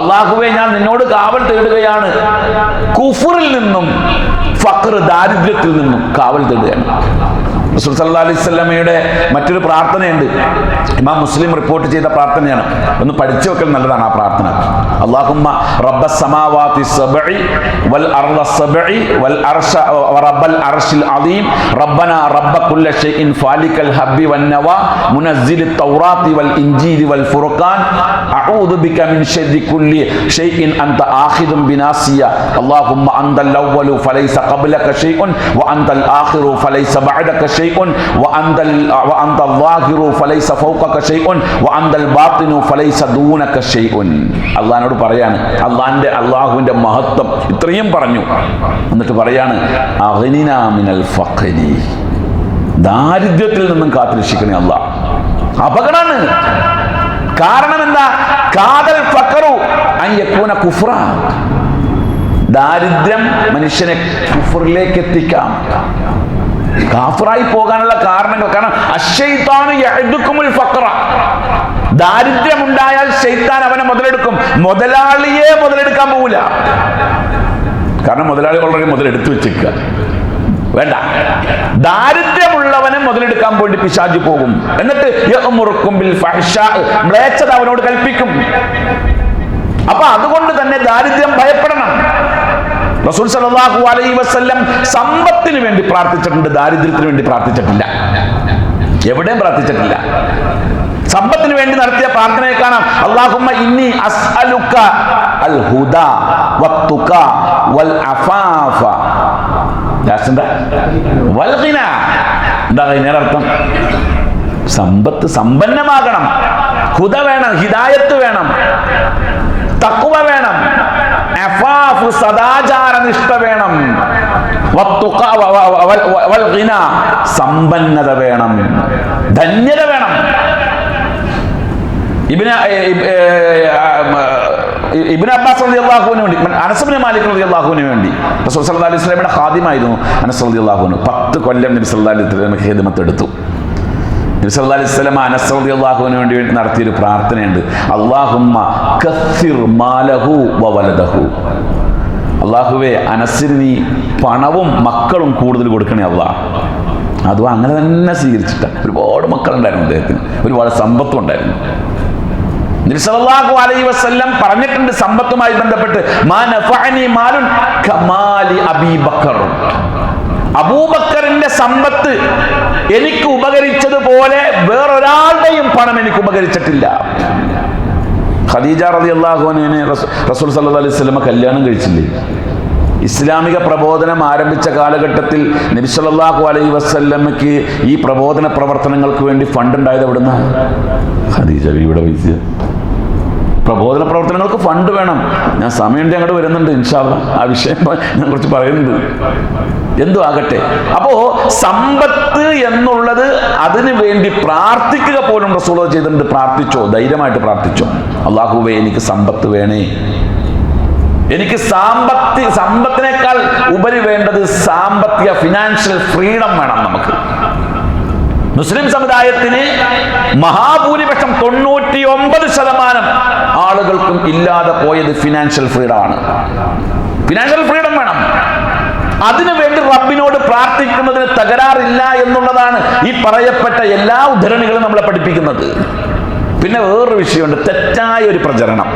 അല്ലാഹുവേ, ഞാൻ നിന്നോട് കാവൽ തേടുകയാണ് കുഫറിൽ നിന്നും ഫഖർ, ദാരിദ്ര്യത്തിൽ നിന്നും കാവൽ തേടുകയാണ്. റസൂൽ സല്ലല്ലാഹു അലൈഹി വസല്ലമയുടെ മറ്റൊരു പ്രാർത്ഥനയുണ്ട്, ഇമാം മുസ്ലിം റിപ്പോർട്ട് ചെയ്ത പ്രാർത്ഥനയാണ്. ഒന്ന് പഠിച്ചു വെക്കൽ നല്ലതാണ് ആ പ്രാർത്ഥന. അല്ലാഹുമ്മ റബ്ബസ് സമാവാതി സബ്ഇ വൽ അർള സബ്ഇ വൽ അർശ റബ്ബൽ അർശിൽ അദീം റബ്ബനാ റബ്ബ കുല്ലി ഷൈഇൻ ഫാലിക്കൽ ഹബ്ബി വൻ നവാ മുനസ്സിലിത് തൗറാത്തി വൽ ഇൻജീലി വൽ ഫുർഖാൻ അഊദു ബിക മിൻ ശർരി കുല്ലി ഷൈഇൻ അൻത ആഖിദുൻ ബിനാസിയ അല്ലാഹുമ്മ അൻതൽ അവ്വലു ഫലൈസ ഖബ്ലക ഷൈഉൻ വ അൻതൽ ആഖിറു ഫലൈസ ബഅദക ഷൈഉൻ وأنت الظاهر فليس فوقك شيء وأنت الباطن فليس دونك شيء. അള്ളാഹിനോട് പറയാണ്, അള്ളാഹുവിന്റെ മഹത്വം ഇത്രയും പറഞ്ഞു. എന്നിട്ട് പറയാണ്, അഗ്നിനാ മിനൽ ഫഖരി, ദാരിദ്ര്യത്തിൽ നിന്നും കാത്തുരക്ഷിക്കണേ അള്ളാഹ്. അപകടമാണ്. കാരണം എന്താ? കാദൽ ഫഖറു അൻ യകൂന കുഫ്റ. ദാരിദ്ര്യം മനുഷ്യനെ കുഫറിലേക്ക് എത്തിക്കാം, കാഫിറായി പോകാനുള്ള കാരണങ്ങൾ. കാരണം അശ്ശൈത്താനു യഅദുകുമുൽ ഫഖറ, ദാരിദ്ര്യമുണ്ടായാൽ ശൈത്താൻ അവനെ മുതലെടുക്കും. മുതലാളിയെ മുതലെടുക്കാൻ പോകില്ല. കാരണം മുതലാളി വളരെ മുതലെടുത്തു വെച്ചേക്കുക. വേണ്ട, ദാരിദ്ര്യമുള്ളവനെ മുതലെടുക്കാൻ വേണ്ടി പിശാച് പോകും. എന്നിട്ട് യഅ്മുറുക്കും ബിൽ ഫഹ്ശാ, മ്ലേച്ഛത അവനോട് കൽപ്പിക്കും. അപ്പൊ അതുകൊണ്ട് തന്നെ ദാരിദ്ര്യം ഭയപ്പെടണം. റസൂൽ സല്ലല്ലാഹു അലൈഹി വസല്ലം സമ്പത്തിന് വേണ്ടി പ്രാർത്ഥിച്ചിട്ടുണ്ട്, ദാരിദ്ര്യത്തിന് വേണ്ടി പ്രാർത്ഥിച്ചിട്ടില്ല. എവിടെയും പ്രാർത്ഥിച്ചിട്ടില്ല. സമ്പത്തിന് വേണ്ടി നടത്തിയ പ്രാർത്ഥനയെ കാണാം. അല്ലാഹുമ്മ ഇന്നി അസ്അലുക അൽ ഹുദാ വത്തുക വൽ അഫാഫ വൽ ഗിന. എന്താ ഇതിന്റെ അർത്ഥം? സമ്പത്ത് സമ്പന്നമാകണം, ഹുദ വേണം, ഹിദായത്ത് വേണം, തഖ്വ വേണം, അഫാഫ് സദാചാര നിഷ്ഠ വേണം, വൽ ഗിന സമ്പന്നത വേണം, ധന്യത വേണം. ഇബ്നു അബ്ബാസ് റളിയല്ലാഹുവിന് വേണ്ടി, അനസ് ഇബ്നു മാലിക് റളിയല്ലാഹുവിന് വേണ്ടി റസൂൽ സല്ലല്ലാഹു അലൈഹി വസല്ലമയുടെ ഖാദിമായിരുന്നു അനസ് റളിയല്ലാഹു അൻഹു. 10 കൊല്ലം നബി സല്ലല്ലാഹു അലൈഹി വസല്ലമക്ക് ഖിദ്മത്ത് എടുത്തു. നബി സല്ലല്ലാഹു അലൈഹി വസല്ലം അനസ് റളിയല്ലാഹുവിന് വേണ്ടി നടത്തിയൊരു പ്രാർത്ഥനയുണ്ട്, അല്ലാഹുമ്മ കസ്സിർ മാലഹു വവലദഹു. അല്ലാഹുവേ, അനസിന് നീ പണവും മക്കളും കൂടുതൽ കൊടുക്കണേ അല്ലാഹ്. അതും അങ്ങനെ തന്നെ സ്വീകരിച്ചിട്ട. ഒരുപാട് മക്കളുണ്ടായിരുന്നു അദ്ദേഹത്തിന്, ഒരുപാട് സമ്പത്തും ഉണ്ടായിരുന്നു. നബി സല്ലല്ലാഹു അലൈഹി വസല്ലം പറഞ്ഞിട്ടുണ്ട് സമ്പത്തുമായി ബന്ധപ്പെട്ട്, മാ നഫഅനി മാലുൻ കമാലി അബീ ബക്കർ. അബൂബക്കറിന്റെ സമ്പത്ത് എനിക്ക് ഉപകരിച്ചതുപോലെ വേറൊരാളുടെയും പണം എനിക്ക് ഉപകരിച്ചിട്ടില്ല. ഖദീജ റളിയല്ലാഹു അൻഹയെ റസൂൽ സല്ലല്ലാഹു അലൈഹി വസല്ലം കല്യാണം കഴിച്ചില്ലേ? ഇസ്ലാമിക പ്രബോധനം ആരംഭിച്ച കാലഘട്ടത്തിൽ നബി സല്ലല്ലാഹു അലൈഹി വസല്ലമയ്ക്ക് ഈ പ്രബോധന പ്രവർത്തനങ്ങൾക്ക് വേണ്ടി ഫണ്ട് ഉണ്ടായത് എവിടുന്ന? ഖദീജ ബീവിയുടെ പൈസ. പ്രബോധന പ്രവർത്തനങ്ങൾക്ക് ഫണ്ട് വേണം. ഞാൻ സമയമുണ്ട് അങ്ങോട്ട് വരുന്നുണ്ട് ഇൻഷാ അല്ലാഹ്, ആ വിഷയം ഞാൻ കുറച്ച് പറയുന്നുണ്ട്. എന്തോ ആകട്ടെ, അപ്പോ സമ്പത്ത് എന്നുള്ളത് അതിനു വേണ്ടി പ്രാർത്ഥിക്കുക പോലും റസൂൽ ചെയ്തിട്ടുണ്ട്. പ്രാർത്ഥിച്ചോ, ധൈര്യമായിട്ട് പ്രാർത്ഥിച്ചോ, അല്ലാഹുവേ എനിക്ക് സമ്പത്ത് വേണേ. എനിക്ക് സമ്പത്തിനേക്കാൾ ഉപരി വേണ്ടത് സാമ്പത്തിക ഫിനാൻഷ്യൽ ഫ്രീഡം വേണം. നമുക്ക് മുസ്ലിം സമുദായത്തിന് മഹാഭൂരിപക്ഷം 99% ആളുകൾക്കും ഇല്ലാതെ പോയത് ഫിനാൻഷ്യൽ ഫ്രീഡമാണ്. ഫിനാൻഷ്യൽ ഫ്രീഡം വേണം. അതിനു വേണ്ടി റബ്ബിനോട് പ്രാർത്ഥിക്കുന്നതിന് തകരാറില്ല എന്നുള്ളതാണ് ഈ പറയപ്പെട്ട എല്ലാ ഉദ്ധരണികളും നമ്മളെ പഠിപ്പിക്കുന്നത്. പിന്നെ വേറൊരു വിഷയമുണ്ട്, തെറ്റായ ഒരു പ്രചരണം.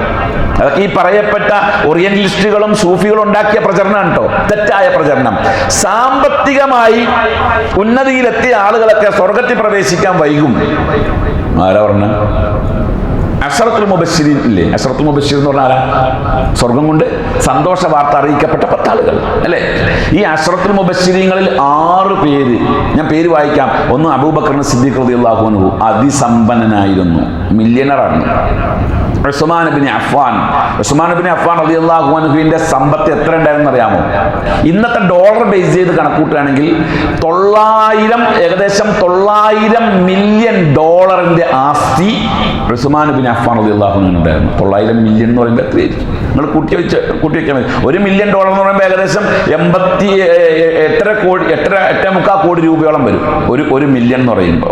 അതൊക്കെ ഈ പറയപ്പെട്ട ഓറിയന്റലിസ്റ്റുകളും സൂഫികളും ഉണ്ടാക്കിയ പ്രചരണമാണ് കേട്ടോ, തെറ്റായ പ്രചരണം. സാമ്പത്തികമായി ഉന്നതിയിലെത്തിയ ആളുകളൊക്കെ സ്വർഗത്തിൽ പ്രവേശിക്കാൻ വൈകും. ആരാ പറഞ്ഞ? അശ്റത്തുൽ മുബശ്ശിരീൻ ഇല്ലേ? അശ്റത്തുൽ മുബശ്ശിരീൻ എന്ന് പറഞ്ഞാൽ സ്വർഗം കൊണ്ട് സന്തോഷ വാർത്ത അറിയിക്കപ്പെട്ട 10 ആളുകൾ അല്ലേ? ഈ അശ്റത്തുൽ മുബശ്ശിരീങ്ങളിൽ 6 പേര് ഞാൻ പേര് വായിക്കാം. ഒന്ന് അബൂബക്കർ സിദ്ദീഖ് റളിയല്ലാഹു അൻഹു, അതിസമ്പന്നനായിരുന്നു, മില്യണറാണ്. ഉസ്മാൻ ഇബ്നു അഫ്ഫാൻ റളിയല്ലാഹു അൻഹുവിന്റെ സമ്പത്ത് എത്ര ഉണ്ടായിരുന്നു അറിയാമോ? ഇന്നത്തെ ഡോളർ ബേസ് ചെയ്ത് കണക്കൂട്ടുകയാണെങ്കിൽ ഏകദേശം 900 മില്യൺ ഡോളറിന്റെ ആസ്തി ഉസ്മാൻ ഇബ്നു അഫ്ഫാൻ റളിയല്ലാഹു അൻഹു ഉണ്ടായിരുന്നു. 900 മില്യൺ എന്ന് പറയുമ്പോൾ എത്രയായിരിക്കും? നിങ്ങൾ കൂട്ടി വെച്ചാൽ മതി. $1 മില്യൺ എന്ന് പറയുമ്പോൾ ഏകദേശം 8.25 കോടി രൂപയോളം വരും. ഒരു മില്യൺ എന്ന് പറയുമ്പോൾ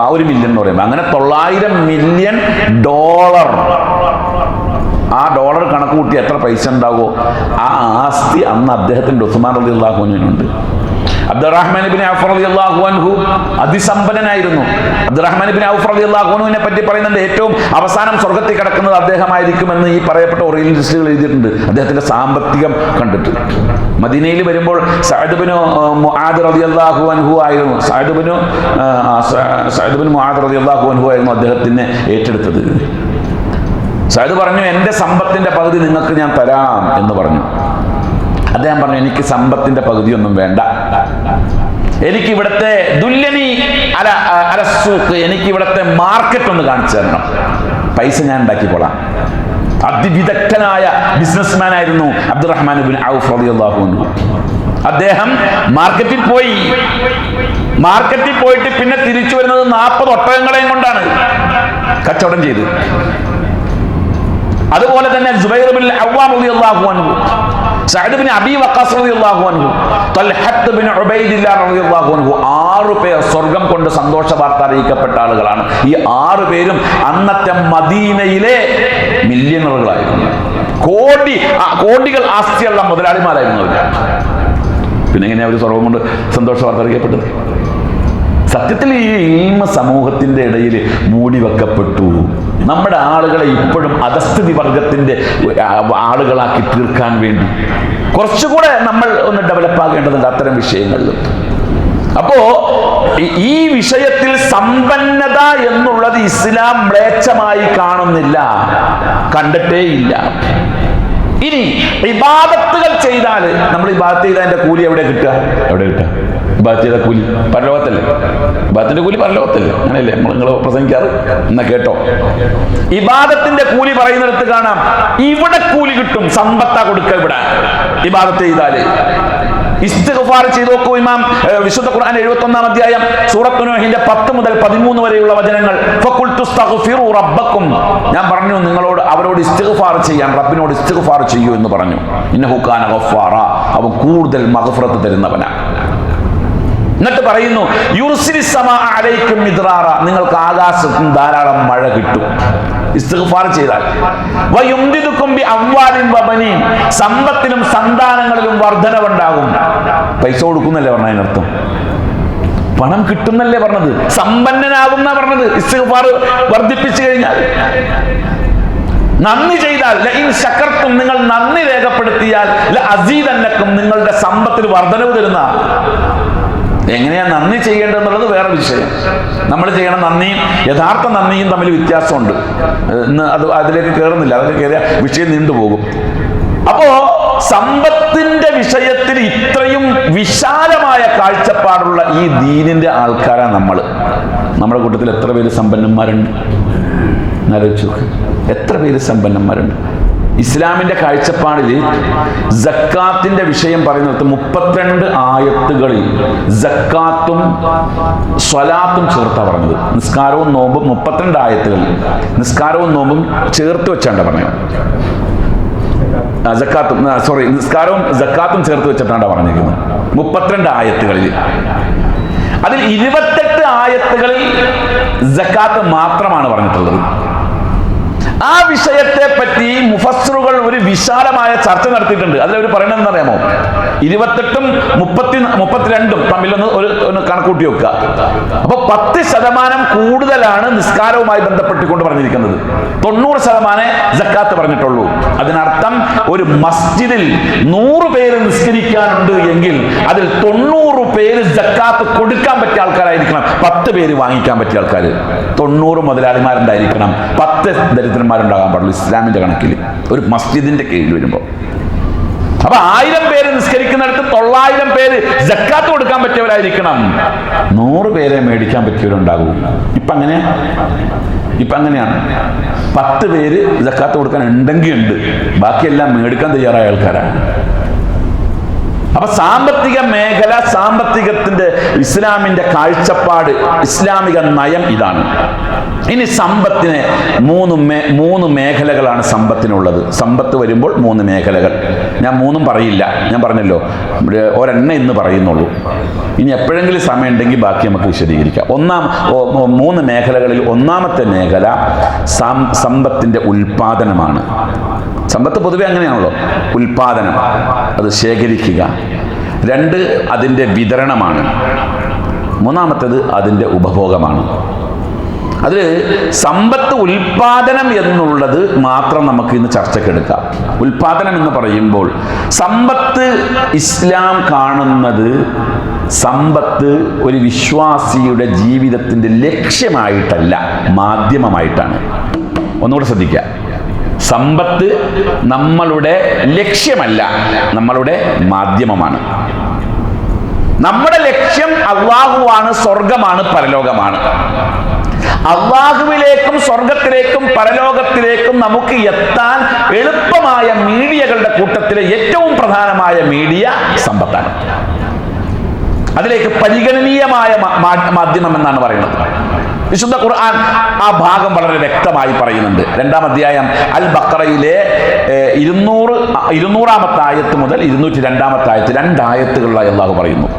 $1 മില്യൺ എന്ന് പറയുമ്പോൾ അങ്ങനെ 900 മില്യൺ ഡോളർ. ആ ഡോളർ കണക്ക് കൂട്ടി എത്ര പൈസ ഉണ്ടാവോ ആ ആസ്തി അന്ന് അദ്ദേഹത്തിന്റെ ഉസ്മാൻ റളിയല്ലാഹു അൻഹുവിനുണ്ട്. അബ്ദുറഹ്മാൻ ഇബ്നു ഔഫ് റളിയല്ലാഹു അൻഹു അതിസമ്പന്നനായിരുന്നു. അബ്ദുറഹ്മാൻ ഇബ്നു ഔഫ് റളിയല്ലാഹു അൻഹുവിനെ പറ്റി പറയുന്നുണ്ട്, ഏറ്റവും അവസാനം സ്വർഗത്തിൽ കിടക്കുന്നത് അദ്ദേഹമായിരിക്കുമെന്ന് ഈ പറയപ്പെട്ട ഓറിയന്റലിസ്റ്റുകൾ എഴുതിയിട്ടുണ്ട്. അദ്ദേഹത്തിന്റെ സാമ്പത്തികം കണ്ടിട്ട് മദീനയിൽ വരുമ്പോൾ സഅദ് ഇബ്നു മുആദ് റളിയല്ലാഹു അൻഹു ആയിരുന്നു. സഅദ് ഇബ്നു മുആദ് റളിയല്ലാഹു അൻഹു ആയിരുന്നു അദ്ദേഹത്തിനെ ഏറ്റെടുത്തത്. സഅദ് പറഞ്ഞു, എൻ്റെ സമ്പത്തിന്റെ പകുതി നിങ്ങൾക്ക് ഞാൻ തരാം എന്ന് പറഞ്ഞു. അദ്ദേഹം പറഞ്ഞു, എനിക്ക് സമ്പത്തിന്റെ പകുതിയൊന്നും വേണ്ട, എനിക്ക് ഇവിടുത്തെ ദുല്യനി അലസൂക്ക്, എനിക്ക് ഇവിടുത്തെ മാർക്കറ്റ് ഒന്ന് കാണിച്ചു തരണം, പൈസ ഞാൻ ഉണ്ടാക്കിക്കോളാം. അതിവിദഗ്ധനായ ബിസിനസ്മാൻ ആയിരുന്നു അബ്ദുറഹ്മാൻ ഇബ്നു ഔഫ് റളിയല്ലാഹു അൻഹു. അദ്ദേഹം മാർക്കറ്റിൽ പോയിട്ട് പിന്നെ തിരിച്ചു വരുന്നത് 40 ഒട്ടകങ്ങളെയും കൊണ്ടാണ് കച്ചവടം ചെയ്ത്. അതുപോലെ തന്നെ സുബൈർ ഇബ്നുൽ അവ്വാം റളിയല്ലാഹു അൻഹു, സഅദ് ഇബ്നു അബീ വഖാസ് റളിയല്ലാഹു അൻഹു, തൽഹത്ത് ഇബ്നു ഉബൈദില്ലാഹ് റളിയല്ലാഹു അൻഹു, 6 പേർ സ്വർഗം കൊണ്ട് സന്തോഷ വാർത്ത അറിയിക്കപ്പെട്ട ആളുകളാണ്. ഈ 6 പേരും അന്നത്തെ മദീനയിലെ മില്യണറുകളായിരുന്നു. കോടികൾ ആസ്തിയുള്ള മുതലാളിമാരായിരുന്നു അവർ. പിന്നെ എങ്ങനെയാ അവർ സ്വർഗം കൊണ്ട് സന്തോഷ വാർത്ത അറിയിക്കപ്പെട്ടത്? സത്യത്തിൽ ഈ ഇൽമ സമൂഹത്തിന്റെ ഇടയിൽ മൂടി വെക്കപ്പെട്ടു. നമ്മുടെ ആളുകളെ ഇപ്പോഴും അധസ്ഥിതി വർഗത്തിന്റെ ആളുകളാക്കി തീർക്കാൻ വേണ്ടി കുറച്ചുകൂടെ നമ്മൾ ഒന്ന് ഡെവലപ്പ് ആകേണ്ടതുണ്ട് അത്തരം വിഷയങ്ങളിൽ. അപ്പോ ഈ വിഷയത്തിൽ സമ്പന്നത എന്നുള്ളത് ഇസ്ലാം മ്ലേച്ഛമായി കാണുന്നില്ല, കണ്ടിട്ടേയില്ല. ഇനി ഇബാദത്തുകൾ ചെയ്താൽ, നമ്മൾ ഇബാദത്ത് ചെയ്താൽ അതിന്റെ കൂലി എവിടെ കിട്ടുക? ഇബാദത്ത് ചെയ്ത കൂലി പരലോകത്തല്ലേ? ഇബാദത്തിന്റെ കൂലി പരലോകത്തല്ലേ? അങ്ങനെയല്ലേ നിങ്ങൾ പ്രസംഗിക്കാറ്? എന്നാ കേട്ടോ, ഇബാദത്തിന്റെ കൂലി പറയുന്നിടത്ത് കാണാം ഇവിടെ കൂലി കിട്ടും. സമ്പത്താ കൊടുക്ക ഇവിടെ ഇബാദത്ത് ചെയ്താല്. ഇസ്തിഗ്ഫാർ ചെയ്തു നോക്കൂ. ഇമാം വിശുദ്ധ ഖുർആൻ 71-ാം അധ്യായം സൂറത്ത് നൂഹിന്റെ 10 മുതൽ 13 വരെയുള്ള വചനങ്ങൾ. ഫഖുൽതു ഇസ്തഗ്ഫിറു റബ്ബക്കും, ഞാൻ പറഞ്ഞു അവരോട് ഇസ്തിഗ്ഫാർ ചെയ്യാൻ, റബ്ബിനോട് ഇസ്തിഗ്ഫാർ ചെയ്യൂ എന്ന് പറഞ്ഞു. ഇന്നഹു കാന ഗഫാറ, അവൻ കൂടുതൽ മഗ്ഫിറത്ത് തരുന്നവനാണ്. എന്നിട്ട് പറയുന്നു, യുർസിലിസ് സമാഅ അലൈക്കും മിദ്റാറ, നിങ്ങൾക്ക് ആകാശത്ത് ധാരാളം മഴ കിട്ടും ഇസ്തിഗ്ഫാർ ചെയ്താൽ. വയുംദിദുക്കും ബി അംവാലിൻ വബനീൻ, സമ്പത്തിലും സന്താനങ്ങളിലും വർധനവുണ്ടാകും. പൈസ കൊടുക്കുന്നല്ലേ പറഞ്ഞ അതിനർത്ഥം? പണം കിട്ടുന്നല്ലേ പറഞ്ഞത്? സമ്പന്നനാകുന്ന പറഞ്ഞത്. ഇസ്തിഗ്ഫാർ വർദ്ധിപ്പിച്ചു കഴിഞ്ഞാൽ, നന്ദി ചെയ്താൽ, ലഇൻ ശകർത്തും, നിങ്ങൾ നന്ദി രേഖപ്പെടുത്തിയാൽ, ലഅസീദന്നക്കും, നിങ്ങളുടെ സമ്പത്തിൽ വർധനവ് തരുന്ന. എങ്ങനെയാ നന്ദി ചെയ്യേണ്ടതെന്നുള്ളത് വേറെ വിഷയം. നമ്മൾ ചെയ്യണം നന്ദിയും യഥാർത്ഥ നന്ദിയും തമ്മിൽ വ്യത്യാസമുണ്ട്. അതിലേക്ക് കയറുന്നില്ല, അതിലേക്ക് കയറിയ വിഷയം നീണ്ടുപോകും. അപ്പോ സമ്പത്തിന്റെ വിഷയത്തിൽ ഇത്രയും വിശാലമായ കാഴ്ചപ്പാടുള്ള ഈ ദീനിന്റെ ആൾക്കാരാണ് നമ്മൾ. നമ്മുടെ കൂട്ടത്തിൽ എത്ര പേര് സമ്പന്നന്മാരുണ്ട്? ആലോചിച്ചു, എത്ര പേര് സമ്പന്നന്മാരുണ്ട്. ഇസ്ലാമിന്റെ കാഴ്ചപ്പാടിൽ സക്കാത്തിന്റെ വിഷയം പറയുന്നത് 32 ആയത്തുകളിൽ സക്കാത്തും സ്വലാത്തും ചേർത്താ പറഞ്ഞത്. നിസ്കാരവും നോമ്പും 32 ആയത്തുകളിൽ നിസ്കാരവും നോമ്പും ചേർത്ത് വെച്ചാണ് പറഞ്ഞത്. നിസ്കാരവും സക്കാത്തും ചേർത്ത് വെച്ചിട്ടാണ് പറഞ്ഞിരിക്കുന്നത് 32 ആയത്തുകളിൽ. അതിൽ 28 ആയത്തുകളിൽ സക്കാത്ത് മാത്രമാണ് പറഞ്ഞിട്ടുള്ളത്. ആ വിഷയത്തെ പറ്റി മുഫസ്സിറുകൾ ഒരു വിശാലമായ ചർച്ച നടത്തിയിട്ടുണ്ട്. അതിലവർ പറയുന്നത് എന്താ അറിയാമോ? 28ഉം 32ഉം തമ്മിലൊന്ന് ഒന്ന് കണക്കൂട്ടി വെക്കുക. അപ്പൊ 10% കൂടുതലാണ് നിസ്കാരവുമായി ബന്ധപ്പെട്ടുകൊണ്ട് പറഞ്ഞിരിക്കുന്നത്. 90% സക്കാത്ത് പറഞ്ഞിട്ടുള്ളൂ. അതിനർത്ഥം ഒരു മസ്ജിദിൽ 100 പേര് നിസ്കരിക്കാനുണ്ട് എങ്കിൽ അതിൽ 90 പേര് സക്കാത്ത് കൊടുക്കാൻ പറ്റിയ ആൾക്കാരായിരിക്കണം. 10 പേര് വാങ്ങിക്കാൻ പറ്റിയ ആൾക്കാർ. 90 മുതലാളിമാരുണ്ടായിരിക്കണം, 10 ദരിദ്രന്മാരുണ്ടാകാൻ പാടുള്ളൂ ഇസ്ലാമിന്റെ കണക്കിൽ ഒരു മസ്ജിദിന്റെ കീഴിൽ വരുമ്പോൾ. അപ്പൊ 1000 പേര് നിസ്കരിക്കുന്നിടത്ത് 900 പേര് സക്കാത്ത് കൊടുക്കാൻ പറ്റിയവരായിരിക്കണം. 100 പേരെ മേടിക്കാൻ പറ്റിയവരുണ്ടാകും. ഇപ്പൊ അങ്ങനെയാണ്. 10 പേര് സക്കാത്ത് കൊടുക്കാൻ ഉണ്ടെങ്കിൽ ഉണ്ട്, ബാക്കിയെല്ലാം മേടിക്കാൻ തയ്യാറായ ആൾക്കാരാണ്. അപ്പൊ സാമ്പത്തിക മേഖല, സാമ്പത്തികത്തിന്റെ ഇസ്ലാമിന്റെ കാഴ്ചപ്പാട്, ഇസ്ലാമിക നയം ഇതാണ്. ഇനി സമ്പത്തിനെ മൂന്ന് മേഖലകളാണ് സമ്പത്തിനുള്ളത്. സമ്പത്ത് വരുമ്പോൾ 3 മേഖലകൾ. ഞാൻ 3ഉം പറയില്ല, ഞാൻ പറഞ്ഞല്ലോ ഒരെണ്ണ ഇന്ന് പറയുന്നുള്ളൂ. ഇനി എപ്പോഴെങ്കിലും സമയം ഉണ്ടെങ്കിൽ ബാക്കി നമുക്ക് വിശദീകരിക്കാം. 3 മേഖലകളിൽ ഒന്നാമത്തെ മേഖല സമ്പത്തിന്റെ ഉൽപാദനമാണ്. സമ്പത്ത് പൊതുവെ അങ്ങനെയാണല്ലോ, ഉൽപാദനം, അത് ശേഖരിക്കുക. 2 അതിൻ്റെ വിതരണമാണ്. 3ാമത്തേത് അതിൻ്റെ ഉപഭോഗമാണ്. അതിൽ സമ്പത്ത് ഉൽപാദനം എന്നുള്ളത് മാത്രം നമുക്ക് ഇന്ന് ചർച്ചക്കെടുക്കാം. ഉൽപാദനം എന്ന് പറയുമ്പോൾ സമ്പത്ത് ഇസ്ലാം കാണുന്നത് സമ്പത്ത് ഒരു വിശ്വാസിയുടെ ജീവിതത്തിൻ്റെ ലക്ഷ്യമായിട്ടല്ല, മാധ്യമമായിട്ടാണ്. ഒന്നുകൂടെ ശ്രദ്ധിക്കുക. സമ്പത്ത് നമ്മളുടെ ലക്ഷ്യമല്ല, നമ്മളുടെ മാധ്യമമാണ്. നമ്മുടെ ലക്ഷ്യം അല്ലാഹുവാണ്, സ്വർഗമാണ്, പരലോകമാണ്. അല്ലാഹുവിലേക്കും സ്വർഗത്തിലേക്കും പരലോകത്തിലേക്കും നമുക്ക് എത്താൻ എളുപ്പമായ മീഡിയകളുടെ കൂട്ടത്തിലെ ഏറ്റവും പ്രധാനമായ മീഡിയ സമ്പത്താണ്. അതിലേക്ക് പരിഗണനീയമായ മാധ്യമം എന്നാണ് പറയുന്നത്. വിശുദ്ധ ഖുർആൻ ആ ഭാഗം വളരെ വ്യക്തമായി പറയുന്നുണ്ട്. 2-ാം അധ്യായം അൽ ബഖറയിലെ 200-ാമത്തെ ആയത്ത് മുതൽ 202-ാമത്തെ ആയത്ത്, 2 ആയത്തുകളിലായി അല്ലാഹു പറയുന്നു.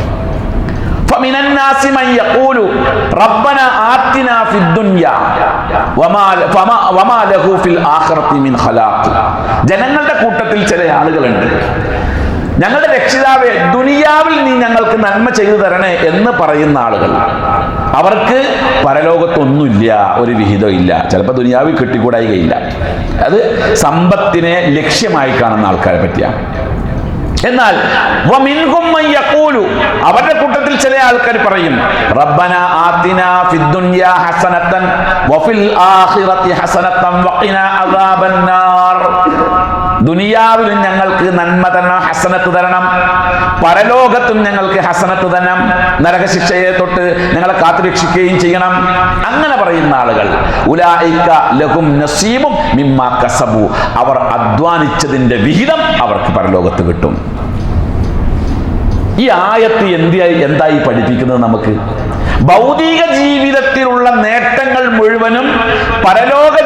ജനങ്ങളുടെ കൂട്ടത്തിൽ ചില ആളുകളുണ്ട്, ഞങ്ങളുടെ രക്ഷിതാവേ ദുനിയാവിൽ നീ ഞങ്ങൾക്ക് നന്മ ചെയ്തു തരണേ എന്ന് പറയുന്ന ആളുകൾ. അവർക്ക് പരലോകത്തൊന്നുമില്ല, ഒരു വിഹിതം ഇല്ല. ചിലപ്പോൾ ദുനിയാവിൽ കിട്ടിക്കൂടായികയില്ല. അത് സമ്പത്തിനെ ലക്ഷ്യമായി കാണുന്ന ആൾക്കാരെ പറ്റിയാണ്. എന്നാൽ അവരുടെ കൂട്ടത്തിൽ ചില ആൾക്കാർ പറയും, റബ്ബന ആതിനാ ഫിദ്ദുനിയാ ഹസനതൻ വഫിൽ ആഖിറതി ഹസനതൻ വഖിനാ അദാബന്നാർ. ദുനിയാവിലും ഞങ്ങൾക്ക് നന്മ തരണം, ഹസനത്ത് തരണം, പരലോകത്തും ഞങ്ങൾക്ക് ഹസനത്ത് തരണം, നരകശിക്ഷയെ തൊട്ട് ഞങ്ങളെ കാത്തുരക്ഷിക്കുകയും ചെയ്യണം. അങ്ങനെ പറയുന്ന ആളുകൾ ഉലൈക ലഹും നസീബും മിമ്മാ കസബു, അവർ അധ്വാനിച്ചതിന്റെ വിഹിതം അവർക്ക് പരലോകത്ത് കിട്ടും. ഈ ആയത്ത് എന്തായി പഠിപ്പിക്കുന്നത് നമുക്ക്? ഭൗതിക ജീവിതത്തിലുള്ള നേട്ടങ്ങൾ മുഴുവനും പരലോക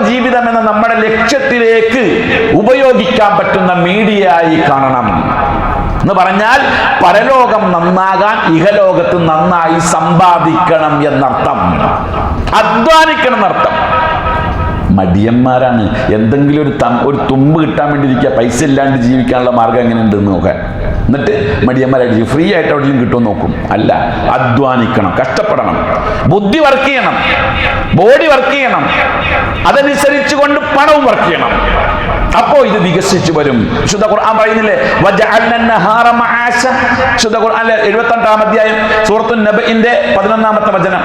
ജീവിതം എന്ന നമ്മുടെ ലക്ഷ്യത്തിലേക്ക് ഉപയോഗിക്കാൻ പറ്റുന്ന മീഡിയയായി കാണണം എന്ന് പറഞ്ഞാൽ, പരലോകം നന്നാകാൻ ഇഹലോകത്ത് നന്നായി സമ്പാദിക്കണം എന്നർത്ഥം, അധ്വാനിക്കണം എന്നർത്ഥം. മടിയന്മാരാണ്. എന്തെങ്കിലും ഒരു തുമ്പ് കിട്ടാൻ വേണ്ടി ഇരിക്കുക, പൈസ ഇല്ലാണ്ട് ജീവിക്കാനുള്ള മാർഗം എങ്ങനെയുണ്ട് എന്ന് നോക്കാൻ. എന്നിട്ട് മടിയന്മാരായിട്ട് ഫ്രീ ആയിട്ട് എവിടെയും കിട്ടുമെന്ന് നോക്കും. അല്ല, അധ്വാനിക്കണം, കഷ്ടപ്പെടണം, ബുദ്ധി വർക്ക് ചെയ്യണം, ബോഡി വർക്ക് ചെയ്യണം, അതനുസരിച്ച് കൊണ്ട് പണവും വർക്ക് ചെയ്യണം. അപ്പോ ഇത് വികസിച്ചു വരും. വിശുദ്ധ ഖുർആൻ പറയുന്നില്ലേ, വിശുദ്ധ ഖുർആനിലെ 78-ാം അധ്യായം സൂറത്തുൻ നബഇന്റെ 11-ാമത്തെ വചനം,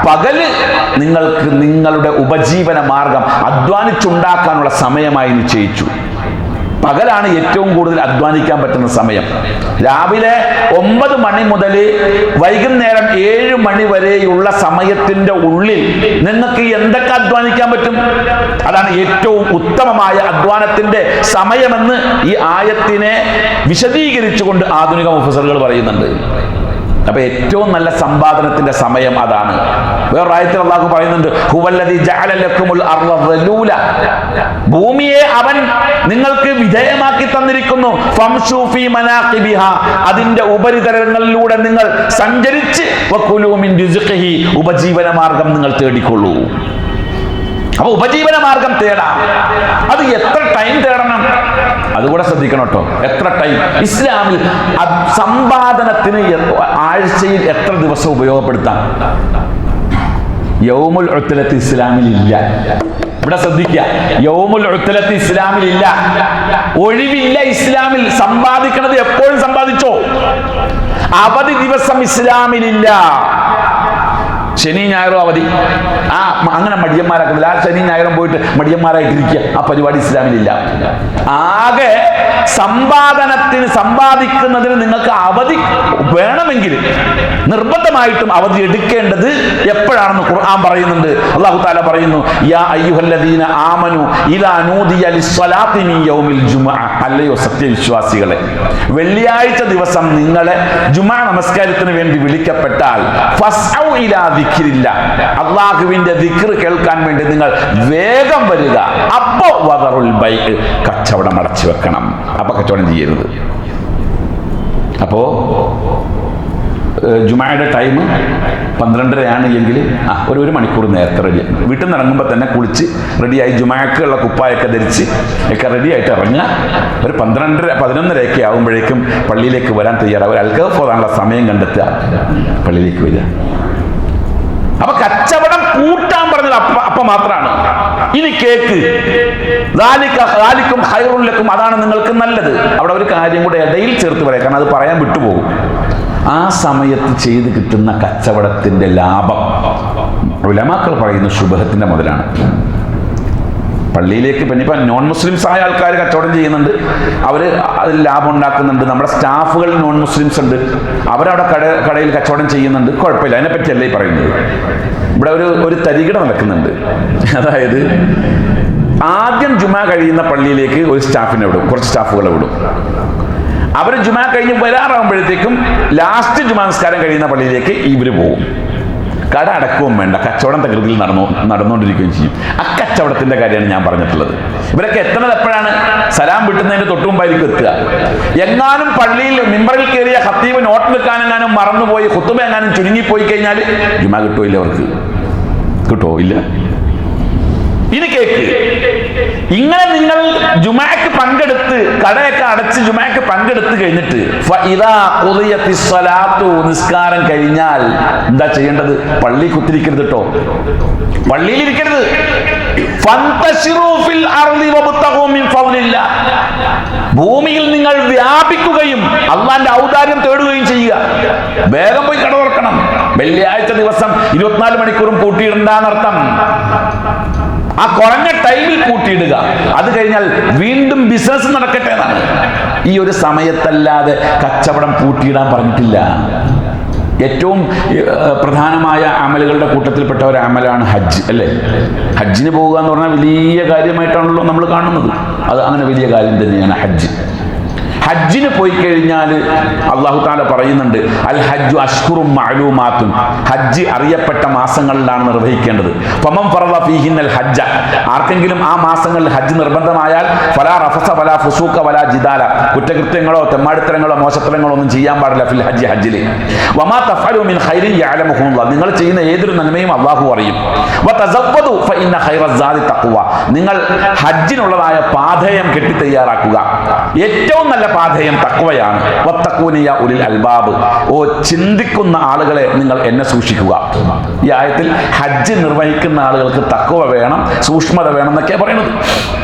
പകല് നിങ്ങൾക്ക് നിങ്ങളുടെ ഉപജീവന മാർഗം അധ്വാനിച്ചുണ്ടാക്കാനുള്ള സമയമായി നിശ്ചയിച്ചു. പകലാണ് ഏറ്റവും കൂടുതൽ അധ്വാനിക്കാൻ പറ്റുന്ന സമയം. രാവിലെ 9 മണി മുതൽ വൈകുന്നേരം 7 മണി വരെയുള്ള സമയത്തിന്റെ ഉള്ളിൽ നിങ്ങൾക്ക് എന്തൊക്കെ അധ്വാനിക്കാൻ പറ്റും? അതാണ് ഏറ്റവും ഉത്തമമായ അധ്വാനത്തിന്റെ സമയമെന്ന് ഈ ആയത്തിനെ വിശദീകരിച്ചുകൊണ്ട് ആധുനിക മുഫസ്സിറുകൾ പറയുന്നുണ്ട്. അപ്പൊ ഏറ്റവും നല്ല സമ്പാദനത്തിന്റെ സമയം അതാണ്. വേറെ ആയത്തിൽ അല്ലാഹു പറയുന്നുണ്ട്, ഹുവല്ലദീ ജഅല ലക്കുമുൽ അർള ദലൂല, ഭൂമിയെ അവൻ നിങ്ങൾക്ക് വിധേയമാക്കി തന്നിരിക്കുന്നു. ഫംശൂ ഫീ മനാഖിബിഹാ, അതിന്റെ ഉപരിതലങ്ങളിലൂടെ നിങ്ങൾ സഞ്ചരിച്ച് വകുലൂ മിൻ റിസ്ഖിഹി, ഉപജീവന മാർഗം നിങ്ങൾ തേടിക്കൊള്ളൂ. അപ്പൊ ഉപജീവന മാർഗം തേടാം. അത് എത്ര ടൈം തേടണം അതുകൂടെ ശ്രദ്ധിക്കണം കേട്ടോ. എത്ര ടൈം? ഇസ്ലാമിൽ സമ്പാദനത്തിന് ആഴ്ചയിൽ എത്ര ദിവസം ഉപയോഗപ്പെടുത്താം? യൗമുൽ ഉത്ലത്ത് ഇസ്ലാമിൽ ഇല്ല. ഇവിടെ ശ്രദ്ധിക്കുക, യൗമുൽ ഉത്ലത്ത് ഇസ്ലാമിൽ ഇല്ല. ഒഴിവില്ല ഇസ്ലാമിൽ. സമ്പാദിക്കണത് എപ്പോഴും സമ്പാദിച്ചോ. അവധി ദിവസം ഇസ്ലാമിലില്ല. ശനി ഞായറും അവധി. അങ്ങനെ മടിയന്മാരാക്കുന്നില്ല. ആ ശനി ഞായറും പോയിട്ട് മടിയന്മാരായിട്ടിരിക്കുക, ആ പരിപാടി ഇസ്ലാമിലില്ല. ആകെ സമ്പാദിക്കുന്നതിന് നിങ്ങൾക്ക് അവധി വേണമെങ്കിൽ നിർബന്ധമായിട്ടും അവധി എടുക്കേണ്ടത് എപ്പോഴാണെന്ന് ഖുർആൻ പറയുന്നുണ്ട്. അല്ലാഹു തആല പറയുന്നു, യാ അയ്യുഹല്ലദീന ആമനു ഇദാ നൂദിയ ലിസ്സലാത്തി മിൻ യൗമിൽ ജുമുഅ, അല്ലയോ സത്യവിശ്വാസികളെ, വെള്ളിയാഴ്ച ദിവസം നിങ്ങളെ ജുമുഅ നമസ്കാരത്തിന് വേണ്ടി വിളിക്കപ്പെട്ടാൽ ഫസ്ഔ ഇലാ ദിക്രില്ല, അല്ലാഹുവിന്റെ ദിക്ർ കേൾക്കാൻ വേണ്ടി നിങ്ങൾ വേഗം വരിക. അപ്പോ വദറുൽ ബൈഅ്, കച്ചവടം അടച്ചു വെക്കണം. അപ്പൊ കച്ചവടം ചെയ്യരുത്. അപ്പോ ജുമായുടെ ടൈം 12:30 എങ്കിൽ ഒരു മണിക്കൂർ നേരത്തെ റെഡി. വീട്ടിൽ നിന്ന് ഇറങ്ങുമ്പോൾ തന്നെ കുളിച്ച് റെഡിയായി ജുമാക്കുള്ള കുപ്പായൊക്കെ ധരിച്ച് ഒക്കെ റെഡിയായിട്ട് ഇറങ്ങുക. ഒരു 11:30 ആകുമ്പോഴേക്കും പള്ളിയിലേക്ക് വരാൻ തയ്യാറാവും. അൽഖഫ് ഓതാനുള്ള സമയം കണ്ടെത്തുക, പള്ളിയിലേക്ക് വരിക. അപ്പൊ കച്ചവടം കൂട്ടാൻ പറഞ്ഞത് അപ്പ മാത്രമാണ്. ഇനി കേക്ക്, ഖൈറുൽ ലക്കും, അതാണ് നിങ്ങൾക്ക് നല്ലത്. അവിടെ ഒരു കാര്യം കൂടെ ഇടയിൽ ചേർത്ത് പറയാം, കാരണം അത് പറയാൻ വിട്ടുപോകും. ആ സമയത്ത് ചെയ്ത് കിട്ടുന്ന കച്ചവടത്തിന്റെ ലാഭം ഉലമാക്കൾ പറയുന്ന ശുബഹത്തിന്റെ മുതലാണ്. പള്ളിയിലേക്ക് പിന്നെ ഇപ്പം നോൺ മുസ്ലിംസ് ആയ ആൾക്കാർ കച്ചവടം ചെയ്യുന്നുണ്ട്, അവർ അതിൽ ലാഭം ഉണ്ടാക്കുന്നുണ്ട്. നമ്മുടെ സ്റ്റാഫുകൾ നോൺ മുസ്ലിംസ് ഉണ്ട്, അവരവിടെ കടയിൽ കച്ചവടം ചെയ്യുന്നുണ്ട്, കുഴപ്പമില്ല. അതിനെപ്പറ്റിയല്ല ഈ പറയുന്നത്. ഇവിടെ ഒരു തരികിട നടക്കുന്നുണ്ട്. അതായത് ആദ്യം ജുമാ കഴിയുന്ന പള്ളിയിലേക്ക് ഒരു സ്റ്റാഫിനെ വിടും, കുറച്ച് സ്റ്റാഫുകളെ വിടും. അവർ ജുമാ കഴിഞ്ഞ് വരാറാകുമ്പോഴത്തേക്കും ലാസ്റ്റ് ജുമാ നമസ്കാരം കഴിയുന്ന പള്ളിയിലേക്ക് ഇവർ പോകും. കട അടക്കവും വേണ്ട, കച്ചവടം തകൃതിയിൽ നടന്നുകൊണ്ടിരിക്കുകയും ചെയ്യും. അക്കച്ചവടത്തിന്റെ കാര്യമാണ് ഞാൻ പറഞ്ഞിട്ടുള്ളത്. ഇവരൊക്കെ എത്തുന്നത് എപ്പോഴാണ്? സലാം വിട്ടുന്നതിന്റെ തൊട്ടുമുമ്പായിരിക്കും എത്തുക. എങ്ങാനും പള്ളിയിൽ മിമ്പറിൽ കയറിയ ഖത്തീബ് നോട്ട് വെക്കാനെങ്ങാനും മറന്നുപോയി, ഖുതുബ എങ്ങാനും ചുരുങ്ങിപ്പോയി കഴിഞ്ഞാൽ ജുമാ കിട്ടുമില്ല. അവർക്ക് കിട്ടുമോ? ഇല്ല. ഇനി കേക്ക്, ഇങ്ങനെ നിങ്ങൾ ജുമാക്ക് പങ്കെടുത്ത് കടയൊക്കെ അടച്ച് ജുമാക്ക് പങ്കെടുത്ത് കഴിഞ്ഞിട്ട് നിസ്കാരം കഴിഞ്ഞാൽ എന്താ ചെയ്യേണ്ടത്? പള്ളി കുത്തിരിക്കരുത് കേട്ടോ, പള്ളിയിലിരിക്കരുത്. ഭൂമിയിൽ നിങ്ങൾ വ്യാപിക്കുകയും അള്ളാന്റെ ഔദാര്യം തേടുകയും ചെയ്യുക. വേഗം പോയി കട തുറക്കണം. വെള്ളിയാഴ്ച ദിവസം 24 മണിക്കൂറും പൂട്ടിയിടണ്ടെന്നർത്ഥം. ആ കുറഞ്ഞ ടൈമിൽ കൂട്ടിയിടുക. അത് കഴിഞ്ഞാൽ വീണ്ടും ബിസിനസ് നടക്കട്ടെ എന്നാണ്. ഈ ഒരു സമയത്തല്ലാതെ കച്ചവടം പൂട്ടിയിടാൻ പറഞ്ഞിട്ടില്ല. ഏറ്റവും പ്രധാനമായ അമലുകളുടെ കൂട്ടത്തിൽപ്പെട്ട ഒരു അമലാണ് ഹജ്ജ്, അല്ലേ? ഹജ്ജിന് പോവുക എന്ന് പറഞ്ഞാൽ വലിയ കാര്യമായിട്ടാണല്ലോ നമ്മൾ കാണുന്നത്. അത് അങ്ങനെ വലിയ കാര്യം തന്നെയാണ് ഹജ്ജ്. ഹജ്ജിന് പോയി കഴിഞ്ഞാൽ അല്ലാഹു തആല പറയുന്നുണ്ട്, അൽ ഹജ്ജു അശ്ഹുറും മഅലൂമാത്തുൻ, ഹജ്ജ് അറിയപ്പെട്ട മാസങ്ങളിലാണ് നിർവഹിക്കേണ്ടത്. ഫമൻ ഫറദ ഫീഹിന്നൽ ഹജ്ജ, ആർക്കെങ്കിലും ആ മാസങ്ങളിൽ ഹജ്ജ് നിർബന്ധമായാൽ ഫലാ റഫസ വലാ ഫുസൂഖ വലാ ജിദാല, കുറ്റകൃത്യങ്ങളോ തെമ്മാടിത്തരങ്ങളോ മോശത്തരങ്ങളോ ഒന്നും ചെയ്യാൻ പാടില്ല ഫിൽ ഹജ്ജ്, ഹജ്ജിൽ. വമാ തഫഅലു മിൻ ഖൈരിൻ യഅലമുഹുല്ലാഹ്, നിങ്ങൾ ചെയ്യുന്ന ഏതൊരു നന്മയും അല്ലാഹു അറിയും. വതസവ്വദു ഫഇന്ന ഖൈറസ്സാദി തഖ്വ, നിങ്ങൾ ഹജ്ജിനുള്ളതായ പാഥേയം കെട്ടി തയ്യാറാക്കുക. ഏറ്റവും നല്ല പാഥേയം തഖ്വയാണ്. വത്തഖൂനി യാ ഉലിൽ അൽബാബ്, ഓ ചിന്തിക്കുന്ന ആളുകളെ നിങ്ങൾ എന്നെ സൂക്ഷിക്കുക. ഈ ആയത്തിൽ ഹജ്ജ് നിർവഹിക്കുന്ന ആളുകൾക്ക് തഖ്വ വേണം, സൂക്ഷ്മത വേണം എന്നൊക്കെയാണ് പറയുന്നത്.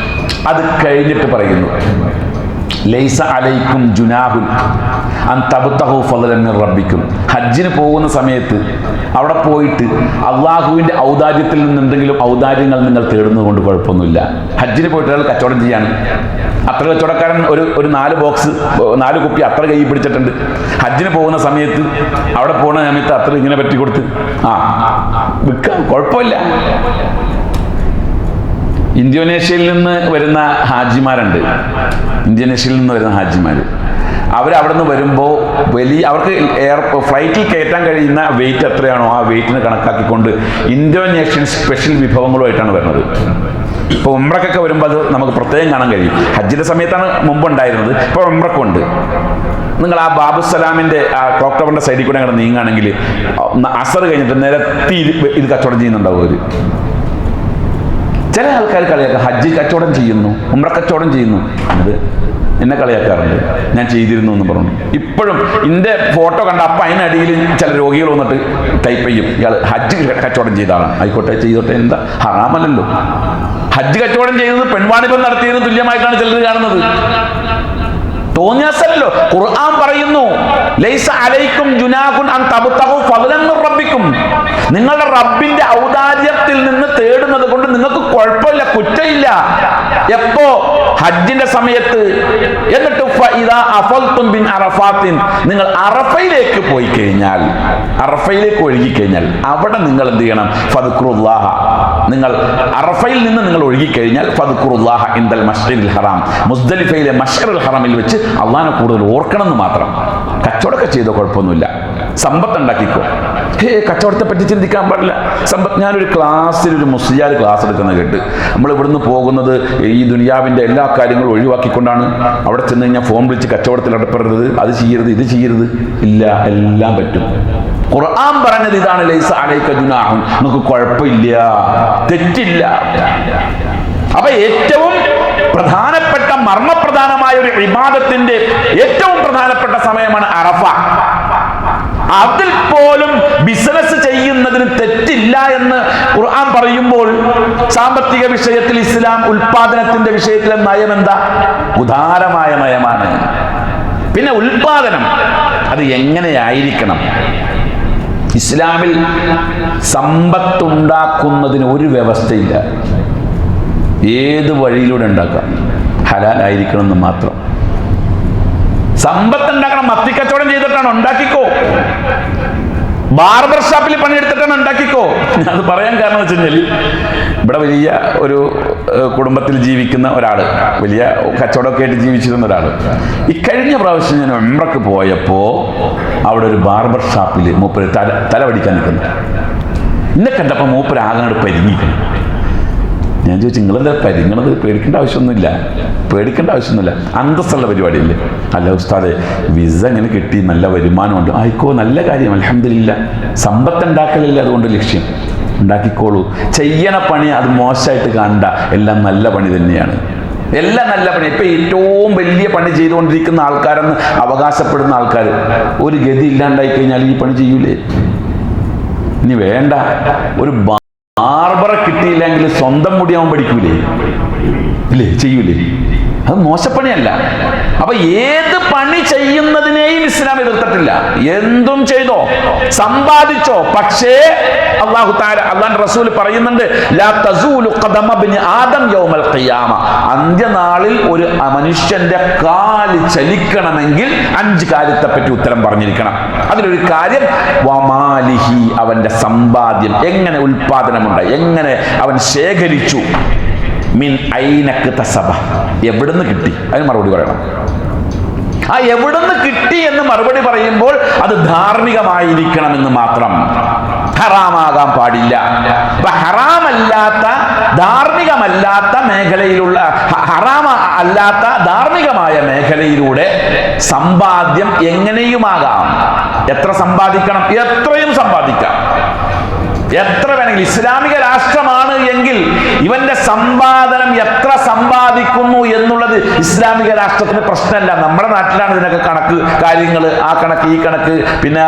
അത് കഴിഞ്ഞിട്ട് പറയുന്നു ലൈസ അലൈക്കും ജുനാഹുൻ അൻ തബ്തഗു ഫളലൻ മിർ റബ്ബിക്കും. ഹജ്ജിന് പോകുന്ന സമയത്ത് അവിടെ പോയിട്ട് അള്ളാഹുവിൻ്റെ ഔദാര്യത്തിൽ നിന്ന് എന്തെങ്കിലും ഔദാര്യങ്ങൾ നിങ്ങൾ തേടുന്നത് കൊണ്ട് കുഴപ്പമൊന്നുമില്ല. ഹജ്ജിന് പോയിട്ട് ഒരാൾ കച്ചവടം ചെയ്യാണ്, അത്ര കച്ചവടക്കാരൻ ഒരു 4 കുപ്പി അത്ര കൈ പിടിച്ചിട്ടുണ്ട്. ഹജ്ജിന് പോകുന്ന സമയത്ത് അവിടെ പോകുന്ന സമയത്ത് അത്ര ഇങ്ങനെ പറ്റി കൊടുത്ത് വിൽക്കാം, കുഴപ്പമില്ല. ഇന്തോനേഷ്യയിൽ നിന്ന് വരുന്ന ഹാജിമാരുണ്ട്. ഇന്തോനേഷ്യയിൽ നിന്ന് വരുന്ന ഹാജിമാർ അവരവിടെ നിന്ന് വരുമ്പോൾ അവർക്ക് ഫ്ലൈറ്റിൽ കയറ്റാൻ കഴിയുന്ന വെയിറ്റ് എത്രയാണോ ആ വെയിറ്റിന് കണക്കാക്കിക്കൊണ്ട് ഇന്തോനേഷ്യൻ സ്പെഷ്യൽ വിഭവങ്ങളുമായിട്ടാണ് വരുന്നത്. ഇപ്പോൾ ഉംറക്കൊക്കെ വരുമ്പോൾ അത് നമുക്ക് പ്രത്യേകം കാണാൻ കഴിയും. ഹജ്ജിൻ്റെ സമയത്താണ് മുമ്പ് ഉണ്ടായിരുന്നത്, ഇപ്പോൾ ഉംറക്കുണ്ട്. നിങ്ങൾ ആ ബാബുസലാമിൻ്റെ ആ ക്ലോക്ക് ടവറിൻ്റെ സൈഡിൽ കൂടെ അങ്ങനെ നീങ്ങുകയാണെങ്കിൽ അസർ കഴിഞ്ഞിട്ട് നിരത്തി ഇത് കച്ചവടം ചെയ്യുന്നുണ്ടാവും അവർ. ചില ആൾക്കാർ കളിയാക്കുക, ഹജ്ജ് കച്ചവടം ചെയ്യുന്നു, ഉംറ കച്ചവടം ചെയ്യുന്നു, അത് എന്നെ കളിയാക്കാറുണ്ട്. ഞാൻ ചെയ്തിരുന്നു എന്ന് പറഞ്ഞു. ഇപ്പോഴും എൻ്റെ ഫോട്ടോ കണ്ട അപ്പം അതിനടിയിൽ ചില രോഗികൾ വന്നിട്ട് ടൈപ്പ് ചെയ്യും, ഇയാൾ ഹജ്ജ് കച്ചവടം ചെയ്ത ആളാണ്. ആയിക്കോട്ടെ, ചെയ്തോട്ടെ, എന്താ ഹറാമല്ലല്ലോ. ഹജ്ജ് കച്ചവടം ചെയ്യുന്നത് പെൺവാണിഭം നടത്തിയതിന് തുല്യമായിട്ടാണ് ചിലർ കാണുന്നത്. തോന്നിയാസല്ലോ. ഖുർആൻ പറയുന്നു ലൈസ അലൈക്കും ജുനാഹുൻ അൻ തബ്തഗു ഫളലൻ മിർ റബ്ബിക്കും. നിങ്ങളുടെ റബ്ബിന്റെ ഔദാര്യത്തിൽ നിന്ന് തേടുന്നത് കൊണ്ട് നിങ്ങൾക്ക് കുഴപ്പമില്ല, കുറ്റമില്ല. എപ്പോ? ഹജ്ജിന്റെ സമയത്ത്. എന്നിട്ട് ഫഇദാ അഫൽതും ബിൻ അറഫാത്തിൻ, നിങ്ങൾ അറഫയിലേക്ക് പോയി കഴിഞ്ഞാൽ, അറഫയിലേക്ക് ഒഴുകിക്കഴിഞ്ഞാൽ അവിടെ നിങ്ങൾ എന്ത് ചെയ്യണം? ഫദ്കുറുല്ലാഹ, നിങ്ങൾ അറഫയിൽ നിന്ന് നിങ്ങൾ ഒഴുകിക്കഴിഞ്ഞാൽ ഫദ്കുറുല്ലാഹ ഇൻദൽ മശ്അരിൽ ഹറാം, മുസ്ദലിഫയിലെ മശ്അറുൽ ഹറമിൽ വെച്ച് അള്ളാഹിനെ കൂടുതൽ ഓർക്കണം എന്ന് മാത്രം. കച്ചവടമൊക്കെ ചെയ്തോ കുഴപ്പമൊന്നുമില്ല, സമ്പത്ത് ഉണ്ടാക്കിക്കോ. കച്ചവടത്തെ പറ്റി ചിന്തിക്കാൻ പാടില്ല. സമ്പത്ത്. ഞാനൊരു ക്ലാസ്സിൽ ഒരു മുസ്ലിയാർ ക്ലാസ് എടുക്കുന്നത് കേട്ട്, നമ്മൾ ഇവിടുന്ന് പോകുന്നത് ഈ ദുനിയാവിൻ്റെ എല്ലാ കാര്യങ്ങളും ഒഴിവാക്കിക്കൊണ്ടാണ്. അവിടെ ചെന്ന് കഴിഞ്ഞാൽ ഫോൺ വിളിച്ച് കച്ചവടത്തിൽ ഇടപെടരുത്, അത് ചെയ്യരുത്, ഇത് ചെയ്യരുത്. ഇല്ല, എല്ലാം പറ്റും. ഖുർആൻ പറഞ്ഞത് ഇതാണ്, ലൈസ അലൈക ജുനാഹുൻ, നമുക്ക് കുഴപ്പമില്ല, തെറ്റില്ല. അപ്പൊ ഏറ്റവും പ്രധാനപ്പെട്ട മർമ്മപ്രധാനമായ ഒരു ഇബാദത്തിന്റെ ഏറ്റവും പ്രധാനപ്പെട്ട സമയമാണ് അറഫ. അതിൽ പോലും ബിസിനസ് ചെയ്യുന്നതിന് തെറ്റില്ല എന്ന് ഖുർആൻ പറയുമ്പോൾ, സാമ്പത്തിക വിഷയത്തിൽ ഇസ്ലാം ഉൽപാദനത്തിന്റെ വിഷയത്തിലെ നയം എന്താ? ഉദാരമായ നയമാണ്. പിന്നെ ഉൽപാദനം അത് എങ്ങനെയായിരിക്കണം? ഇസ്ലാമിൽ സമ്പത്തുണ്ടാക്കുന്നതിന് ഒരു വ്യവസ്ഥയില്ല. ഏത് വഴിയിലൂടെ ഉണ്ടാക്കാം, ഹലാലായിരിക്കണം എന്ന് മാത്രം. സമ്പത്ത് ഉണ്ടാക്കണം, മത്തിക്കച്ചവടം ചെയ്തിട്ടാണ്, ഉണ്ടാക്കിക്കോ. ബാർബർ ഷാപ്പിൽ പണിയെടുത്തിട്ടാണ്, ഉണ്ടാക്കിക്കോ. അത് പറയാൻ കാരണം വെച്ച് കഴിഞ്ഞാൽ, ഇവിടെ വലിയ ഒരു കുടുംബത്തിൽ ജീവിക്കുന്ന ഒരാൾ, വലിയ കച്ചവടമൊക്കെ ആയിട്ട് ജീവിച്ചിരുന്ന ഒരാൾ, ഇക്കഴിഞ്ഞ പ്രാവശ്യം ഞാൻ ഉംറക്ക് പോയപ്പോൾ അവിടെ ഒരു ബാർബർ ഷാപ്പിൽ മൂപ്പര് തല പഠിക്കാൻ നിൽക്കുന്നു. എന്നെ കണ്ടപ്പോൾ മൂപ്പര് ആകാണ്ട് പരിങ്ങിക്കണം. ഞാൻ ചോദിച്ചു, നിങ്ങളെന്താ പരിങ്ങണത്? പേടിക്കേണ്ട ആവശ്യമൊന്നുമില്ല, പേടിക്കേണ്ട ആവശ്യമൊന്നുമില്ല, അന്തസ്സുള്ള പരിപാടിയല്ലേ. അല്ല ഉസ്താദെ, വിസ എങ്ങനെ കിട്ടി, നല്ല വരുമാനമുണ്ട്. ആയിക്കോ, നല്ല കാര്യം, അൽഹംദുലില്ലാ. സമ്പത്ത് ഉണ്ടാക്കലല്ലേ അതുകൊണ്ട് ലക്ഷ്യം, ഉണ്ടാക്കിക്കോളൂ. ചെയ്യണ പണി അത് മോശമായിട്ട് കാണണ്ട, എല്ലാം നല്ല പണി തന്നെയാണ്, എല്ലാം നല്ല പണി. ഇപ്പൊ ഏറ്റവും വലിയ പണി ചെയ്തുകൊണ്ടിരിക്കുന്ന ആൾക്കാരെന്ന് അവകാശപ്പെടുന്ന ആൾക്കാർ ഒരു ഗതി ഇല്ലാണ്ടായി കഴിഞ്ഞാൽ ഈ പണി ചെയ്യൂലേ? ഇനി വേണ്ട, ഒരു ബാർബറെ കിട്ടിയില്ലെങ്കിൽ സ്വന്തം മുടിയാവും പഠിക്കൂലേ? ഇല്ലേ? ചെയ്യൂലേ? അത് മോശപ്പണിയല്ല. അപ്പൊ ഏത് പണി ചെയ്യുന്നതിനെയും ഇസ്ലാം എതിർത്തിട്ടില്ല. എന്തും ചെയ്തോ, സമ്പാദിച്ചോ. പക്ഷേ അല്ലാഹു തആല, അല്ലാഹുവിന്റെ റസൂൽ പറയുന്നുണ്ട്, ലാ തസൂലു ഖദമ ഇബ്നി ആദം യൗമൽ ഖിയാമ, അന്ത്യനാളിൽ ഒരു മനുഷ്യന്റെ കാല് ചലിക്കണമെങ്കിൽ 5 കാര്യത്തെ പറ്റി ഉത്തരം പറഞ്ഞിരിക്കണം. അതിലൊരു കാര്യം വമാലിഹി, അവന്റെ സമ്പാദ്യം, എങ്ങനെ ഉൽപാദനമുണ്ടായി, എങ്ങനെ അവൻ ശേഖരിച്ചു. മിൻ ഐനക്ക് തസബ, എവിടുന്ന് കിട്ടി, അതിന് മറുപടി പറയണം. ആ എവിടുന്ന് കിട്ടി എന്ന് മറുപടി പറയുമ്പോൾ അത് ധാർമ്മികമായിരിക്കണമെന്ന് മാത്രം, ഹറാമാകാൻ പാടില്ല. അപ്പൊ ഹറാമല്ലാത്ത, ധാർമ്മികമല്ലാത്ത മേഖലയിലുള്ള, ഹറാമ അല്ലാത്ത ധാർമ്മികമായ മേഖലയിലൂടെ സമ്പാദ്യം എങ്ങനെയുമാകാം. എത്ര സമ്പാദിക്കണം? എത്രയും സമ്പാദിക്കാം, എത്ര വേണമെങ്കിൽ. ഇസ്ലാമിക രാഷ്ട്രമാണ് എങ്കിൽ ഇവന്റെ സമ്പാദനം എത്ര സമ്പാദിക്കുന്നു എന്നുള്ളത് ഇസ്ലാമിക രാഷ്ട്രത്തിന് പ്രശ്നമല്ല. നമ്മുടെ നാട്ടിലാണ് ഇതിനൊക്കെ കണക്ക് കാര്യങ്ങൾ, ആ കണക്ക് ഈ കണക്ക്, പിന്നെ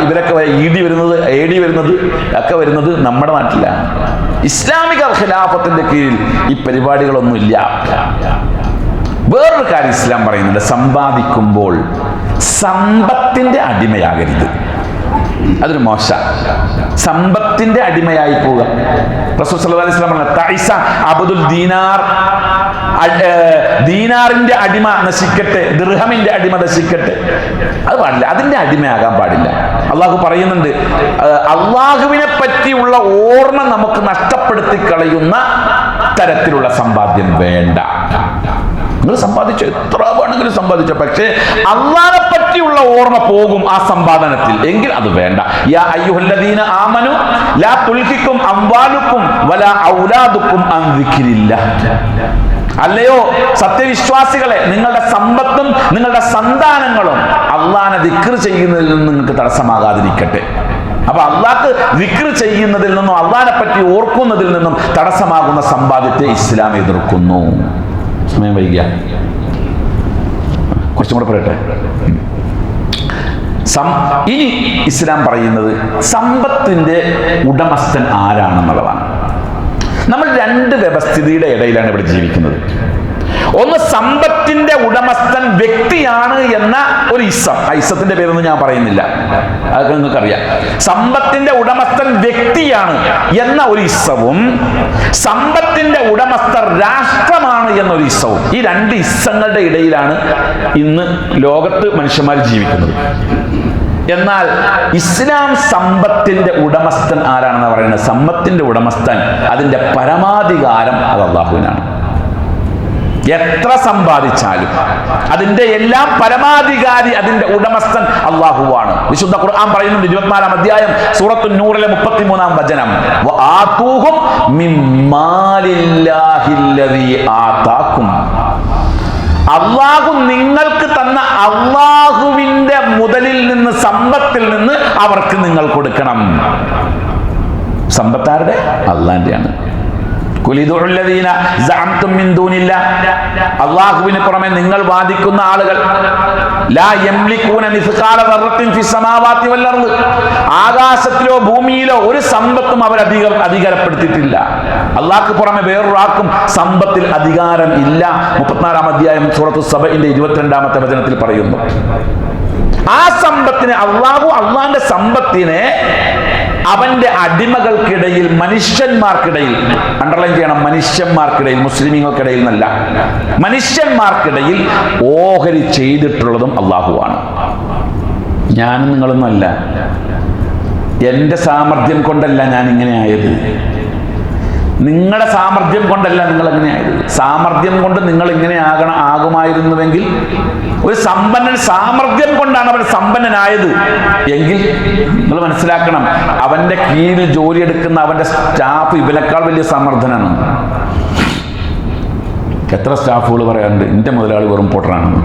ഇവരൊക്കെ ED വരുന്നത്, AD വരുന്നത് ഒക്കെ വരുന്നത് നമ്മുടെ നാട്ടിലാണ്. ഇസ്ലാമിക ഖിലാഫത്തിന്റെ കീഴിൽ ഈ പരിപാടികളൊന്നും ഇല്ല. വേറൊരു കാര്യം ഇസ്ലാം പറയുന്നുണ്ട്, സമ്പാദിക്കുമ്പോൾ സമ്പത്തിന്റെ അടിമയാകരുത്. അതൊരു മോശ, സമ്പത്തിന്റെ അടിമയായി പോവുക. റസൂൽ സല്ലല്ലാഹു അലൈഹി വസല്ലം പറഞ്ഞു, തഇസ അബ്ദുൽ ദീനാർ, ദീനാറിന്റെ അടിമ നശിക്കട്ടെ, ദിർഹമിന്റെ അടിമ നശിക്കട്ടെ. അത് പാടില്ല, അതിന്റെ അടിമയാകാൻ പാടില്ല. അള്ളാഹു പറയുന്നുണ്ട്, അള്ളാഹുവിനെ പറ്റിയുള്ള ഓർമ്മ നമുക്ക് നഷ്ടപ്പെടുത്തി കളയുന്ന തരത്തിലുള്ള സമ്പാദ്യം വേണ്ട. നിങ്ങൾ സമ്പാദിച്ചോ, എത്ര വേണമെങ്കിലും സമ്പാദിച്ചോ, പക്ഷേ അള്ളാഹുവിനെ പറ്റിയുള്ള ഓർമ്മ പോകും ആ സമ്പാദനത്തിൽ, എങ്കിൽ അത് വേണ്ട. യാ അയ്യുഹല്ലദീന ആമനു ലാ തുൽഹിക്കും അംവാലുക്കും വലാ ഔലാദുക്കും അൻ ദിക്രില്ലാഹ്. അല്ലയോ സത്യവിശ്വാസികളെ, നിങ്ങളുടെ സമ്പത്തും നിങ്ങളുടെ സന്താനങ്ങളും അള്ളാഹനെ ദിക്ർ ചെയ്യുന്നതിൽ നിന്ന് നിങ്ങൾക്ക് തടസ്സമാകാതിരിക്കട്ടെ. അപ്പൊ അള്ളാഹ്ക്ക് ദിക്ർ ചെയ്യുന്നതിൽ നിന്നും അള്ളാഹനെ പറ്റി ഓർക്കുന്നതിൽ നിന്നും തടസ്സമാകുന്ന സമ്പാദ്യത്തെ ഇസ്ലാം എതിർക്കുന്നു. സമയം വൈകിയ കുറച്ചും കൂടെ പറയട്ടെ. ഇനി ഇസ്ലാം പറയുന്നത് സമ്പത്തിന്റെ ഉടമസ്ഥൻ ആരാണെന്നുള്ളതാണ്. നമ്മൾ രണ്ട് വ്യവസ്ഥിതിയുടെ ഇടയിലാണ് ഇവിടെ ജീവിക്കുന്നത്. ഒന്ന്, സമ്പത്തിന്റെ ഉടമസ്ഥൻ വ്യക്തിയാണ് എന്ന ഒരു ഇസം. ആ ഇസത്തിന്റെ പേരൊന്നും ഞാൻ പറയുന്നില്ല, അതൊക്കെ നിങ്ങൾക്കറിയാം. സമ്പത്തിന്റെ ഉടമസ്ഥൻ വ്യക്തിയാണ് എന്ന ഒരു ഇസവും സമ്പത്തിന്റെ ഉടമസ്ഥർ രാഷ്ട്രമാണ് എന്നൊരു ഇസവും. ഈ രണ്ട് ഇസങ്ങളുടെ ഇടയിലാണ് ഇന്ന് ലോകത്ത് മനുഷ്യന്മാർ ജീവിക്കുന്നത്. എന്നാൽ ഇസ്ലാം സമ്പത്തിന്റെ ഉടമസ്ഥൻ ആരാണെന്ന് പറയുന്നത്, സമ്പത്തിന്റെ ഉടമസ്ഥൻ, അതിന്റെ പരമാധികാരം അത് അള്ളാഹുവിനാണ്. എത്ര സമ്പാദിച്ചാലും അതിന്റെ എല്ലാം പരമാധികാരി, അതിന്റെ ഉടമസ്ഥൻ അള്ളാഹുവാണ്. വിശുദ്ധ ഖുർആൻ പറയുന്നുണ്ട്, 24-ാം അധ്യായം സൂറത്തുൻ നൂറിലെ 33-ാം വചനം, വആതൂഹും മിമ്മാലില്ലാഹില്ലദീ ആതാക്കും. അള്ളാഹു നിങ്ങൾക്ക് തന്ന അള്ളാഹുവിന്റെ മുതലിൽ നിന്ന്, സമ്പത്തിൽ നിന്ന് അവർക്ക് നിങ്ങൾ കൊടുക്കണം. സമ്പത്താരുടെ? അള്ളാന്റെയാണ്. അള്ളാഹുവിന് പുറമെ നിങ്ങൾ വാദിക്കുന്ന ആളുകൾ, ആകാശത്തിലോ ഭൂമിയിലോ ഒരു സമ്പത്തും അവർ അധികാരപ്പെടുത്തിയിട്ടില്ല. അള്ളാഹ്ക്ക് പുറമെ വേറൊരാൾക്കും സമ്പത്തിൽ അധികാരം ഇല്ല. 34-ാം അധ്യായം സൂറത്തു സബഇന്റെ 22-ാമത്തെ വചനത്തിൽ പറയുന്നു. ആ സമ്പത്തിനെ അള്ളാഹുവിന്റെ സമ്പത്തിനെ അവന്റെ അടിമകൾക്കിടയിൽ, മനുഷ്യന്മാർക്കിടയിൽ, അണ്ടർലൈൻ ചെയ്യണം, മനുഷ്യന്മാർക്കിടയിൽ, മുസ്ലിമീങ്ങൾക്കിടയിൽ എന്നല്ല, മനുഷ്യന്മാർക്കിടയിൽ ഓഹരി ചെയ്തിട്ടുള്ളതും അള്ളാഹുവാണ്. ഞാനും നിങ്ങളൊന്നും അല്ല. എൻ്റെ സാമർഥ്യം കൊണ്ടല്ല ഞാൻ ഇങ്ങനെ ആയത്, നിങ്ങളുടെ സാമർഥ്യം കൊണ്ടല്ല നിങ്ങൾ എങ്ങനെ ആയത്. സാമർഥ്യം കൊണ്ട് നിങ്ങൾ ഇങ്ങനെ ആകുമായിരുന്നുവെങ്കിൽ, ഒരു സമ്പന്നൻ സാമർഥ്യം കൊണ്ടാണ് അവൻ സമ്പന്നനായത് എങ്കിൽ നിങ്ങൾ മനസ്സിലാക്കണം, അവന്റെ കീഴിൽ ജോലിയെടുക്കുന്ന അവന്റെ സ്റ്റാഫ് ഇവനേക്കാൾ വലിയ സമർത്ഥനാണ്. എത്ര സ്റ്റാഫുകൾ പറയാറുണ്ട്, എൻ്റെ മുതലാളി വെറും പൊട്ടറാണെന്ന്.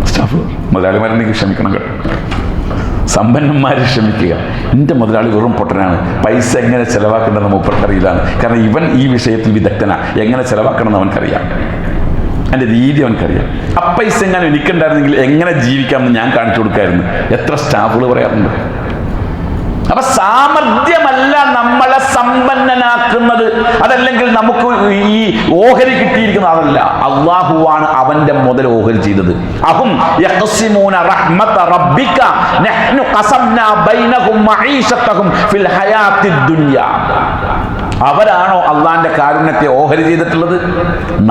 സ്റ്റാഫ് മുതലാളിമാരെനിക്ക് ക്ഷമിക്കണം കേട്ടോ, സമ്പന്നന്മാർ ക്ഷമിക്കുക. എൻ്റെ മുതലാളി വെറും പൊട്ടനാണ്, പൈസ എങ്ങനെ ചെലവാക്കേണ്ടതെന്ന് മൂപ്പർക്കറിയില്ലാണ്. കാരണം ഇവൻ ഈ വിഷയത്തിൽ വിദഗ്ധനാണ്, എങ്ങനെ ചെലവാക്കണമെന്ന് അവൻക്കറിയാം, എൻ്റെ രീതി അവൻക്കറിയാം. ആ പൈസ എങ്ങനെ എനിക്കുണ്ടായിരുന്നെങ്കിൽ എങ്ങനെ ജീവിക്കാമെന്ന് ഞാൻ കാണിച്ചു കൊടുക്കായിരുന്നു. എത്ര സ്റ്റാഫുകൾ പറയാറുണ്ട്. അപ്പൊ സാമർഥ്യമല്ല നമ്മളെ സമ്പന്നനാക്കുന്നത്, അതല്ലെങ്കിൽ നമുക്ക് ഈ ഓഹരി കിട്ടിയിരിക്കുന്നത് അതല്ല, അള്ളാഹുവാണ് അവന്റെ മുതൽ ഓഹരി ചെയ്തത്. അഹും യഖ്സിമൂന റഹ്മത റബ്ബിക നഹ്നു ഖസംനാ ബൈനഹും മഈശതഹും ഫിൽ ഹയാത്തിദ് ദുനിയ. അവരാണോ അള്ളാന്റെ കാരുണ്യത്തെ ഓഹരി ചെയ്തിട്ടുള്ളത്?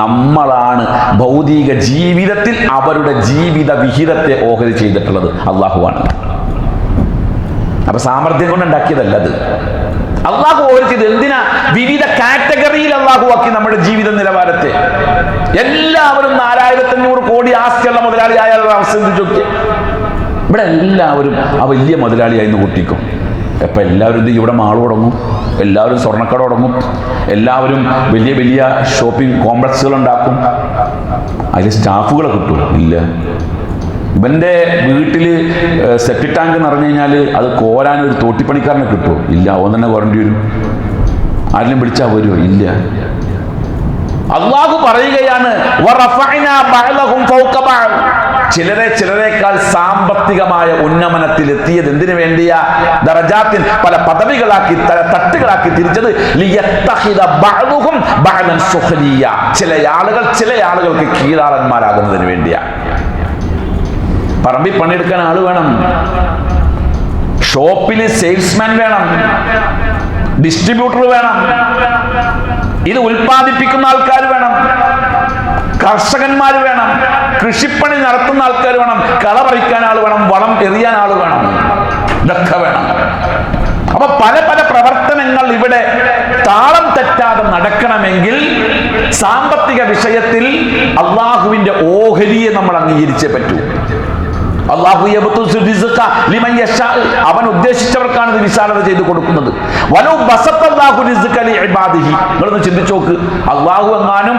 നമ്മളാണ് ഭൗതിക ജീവിതത്തിൽ അവരുടെ ജീവിത വിഹിതത്തെ ഓഹരി ചെയ്തിട്ടുള്ളത്. അള്ളാഹുവാണ്. അപ്പൊ സാമർഥ്യം കൊണ്ട് ഉണ്ടാക്കിയതല്ല അത്. അള്ളാഹു ഓഹരി ചെയ്ത് എന്തിനാ? വിവിധ കാറ്റഗറിയിൽ അള്ളാഹു ആക്കി നമ്മുടെ ജീവിത നിലവാരത്തെ. എല്ലാവരും 4500 കോടി ആസ്തിയുള്ള മുതലാളിയായ അവസ്ഥ ചിന്തിച്ചൊക്കെ. ഇവിടെ എല്ലാവരും ആ വലിയ മുതലാളിയായിരുന്നു കൂട്ടിക്കും. എപ്പം എല്ലാവരും ഇവിടെ മാൾ തുടങ്ങും, എല്ലാവരും സ്വർണ്ണക്കട തുടങ്ങും, എല്ലാവരും വലിയ വലിയ ഷോപ്പിംഗ് കോംപ്ലക്സുകൾ ഉണ്ടാക്കും. അതിൽ സ്റ്റാഫുകളെ കിട്ടും? ഇല്ല. ഇവൻ്റെ വീട്ടിൽ സെപ്റ്റിക് ടാങ്ക് നിറഞ്ഞു കഴിഞ്ഞാൽ അത് കോരാൻ ഒരു തോട്ടിപ്പണിക്കാരനെ കിട്ടുമോ? ഇല്ല. അവൻ തന്നെ കോരേണ്ടി വരും. ആരെങ്കിലും പിടിച്ചാൽ വരുമോ? ഇല്ല. അള്ളാഹു പറയുകയാണ്, ചിലരെക്കാൾ സാമ്പത്തികമായ ഉന്നമനത്തിൽ എത്തിയത് എന്തിനു വേണ്ടിയാ? ദറജാത്തിൻ, പല പദവികളാക്കി തട്ടുകളാക്കി തിരിച്ചത്. ലിയത്തഖിദ ബഅദുഹും ബഅദൻ സുഖലിയ, ചില ആളുകൾക്ക് കീഴാളന്മാരാകുന്നതിന് വേണ്ടിയാ. പറമ്പിൽ പണിയെടുക്കാൻ ആള് വേണം, ഷോപ്പിൽ സെയിൽസ്മാൻ വേണം, ഡിസ്ട്രിബ്യൂട്ടർ വേണം, ഇത് ഉൽപ്പാദിപ്പിക്കുന്ന ആൾക്കാർ വേണം, കർഷകന്മാർ വേണം, കൃഷിപ്പണി നടത്തുന്ന ആൾക്കാർ വേണം, കള പറിക്കാൻ ആൾ വേണം, വളം എറിയാൻ ആൾ വേണം, ഇതൊക്കെ വേണം. അപ്പൊ പല പല പ്രവർത്തനങ്ങൾ ഇവിടെ താളം തെറ്റാതെ നടക്കണമെങ്കിൽ സാമ്പത്തിക വിഷയത്തിൽ അള്ളാഹുവിന്റെ ഓഹരിയെ നമ്മൾ അംഗീകരിച്ചേ പറ്റൂ. അല്ലാഹു യബ്തുസു റിസ്ഖ ലിമൻ യശാ, അവൻ ഉദ്ദേശിച്ചവർക്കാണ് ഇത് വിശാലത ചെയ്തു കൊടുക്കുന്നത്. വലൗ ബസത്തല്ലാഹു റിസ്ഖ ലിഇബാദിഹി, നിങ്ങളൊന്ന് ചിന്തിച്ചു നോക്ക്, അള്ളാഹു എങ്ങാനും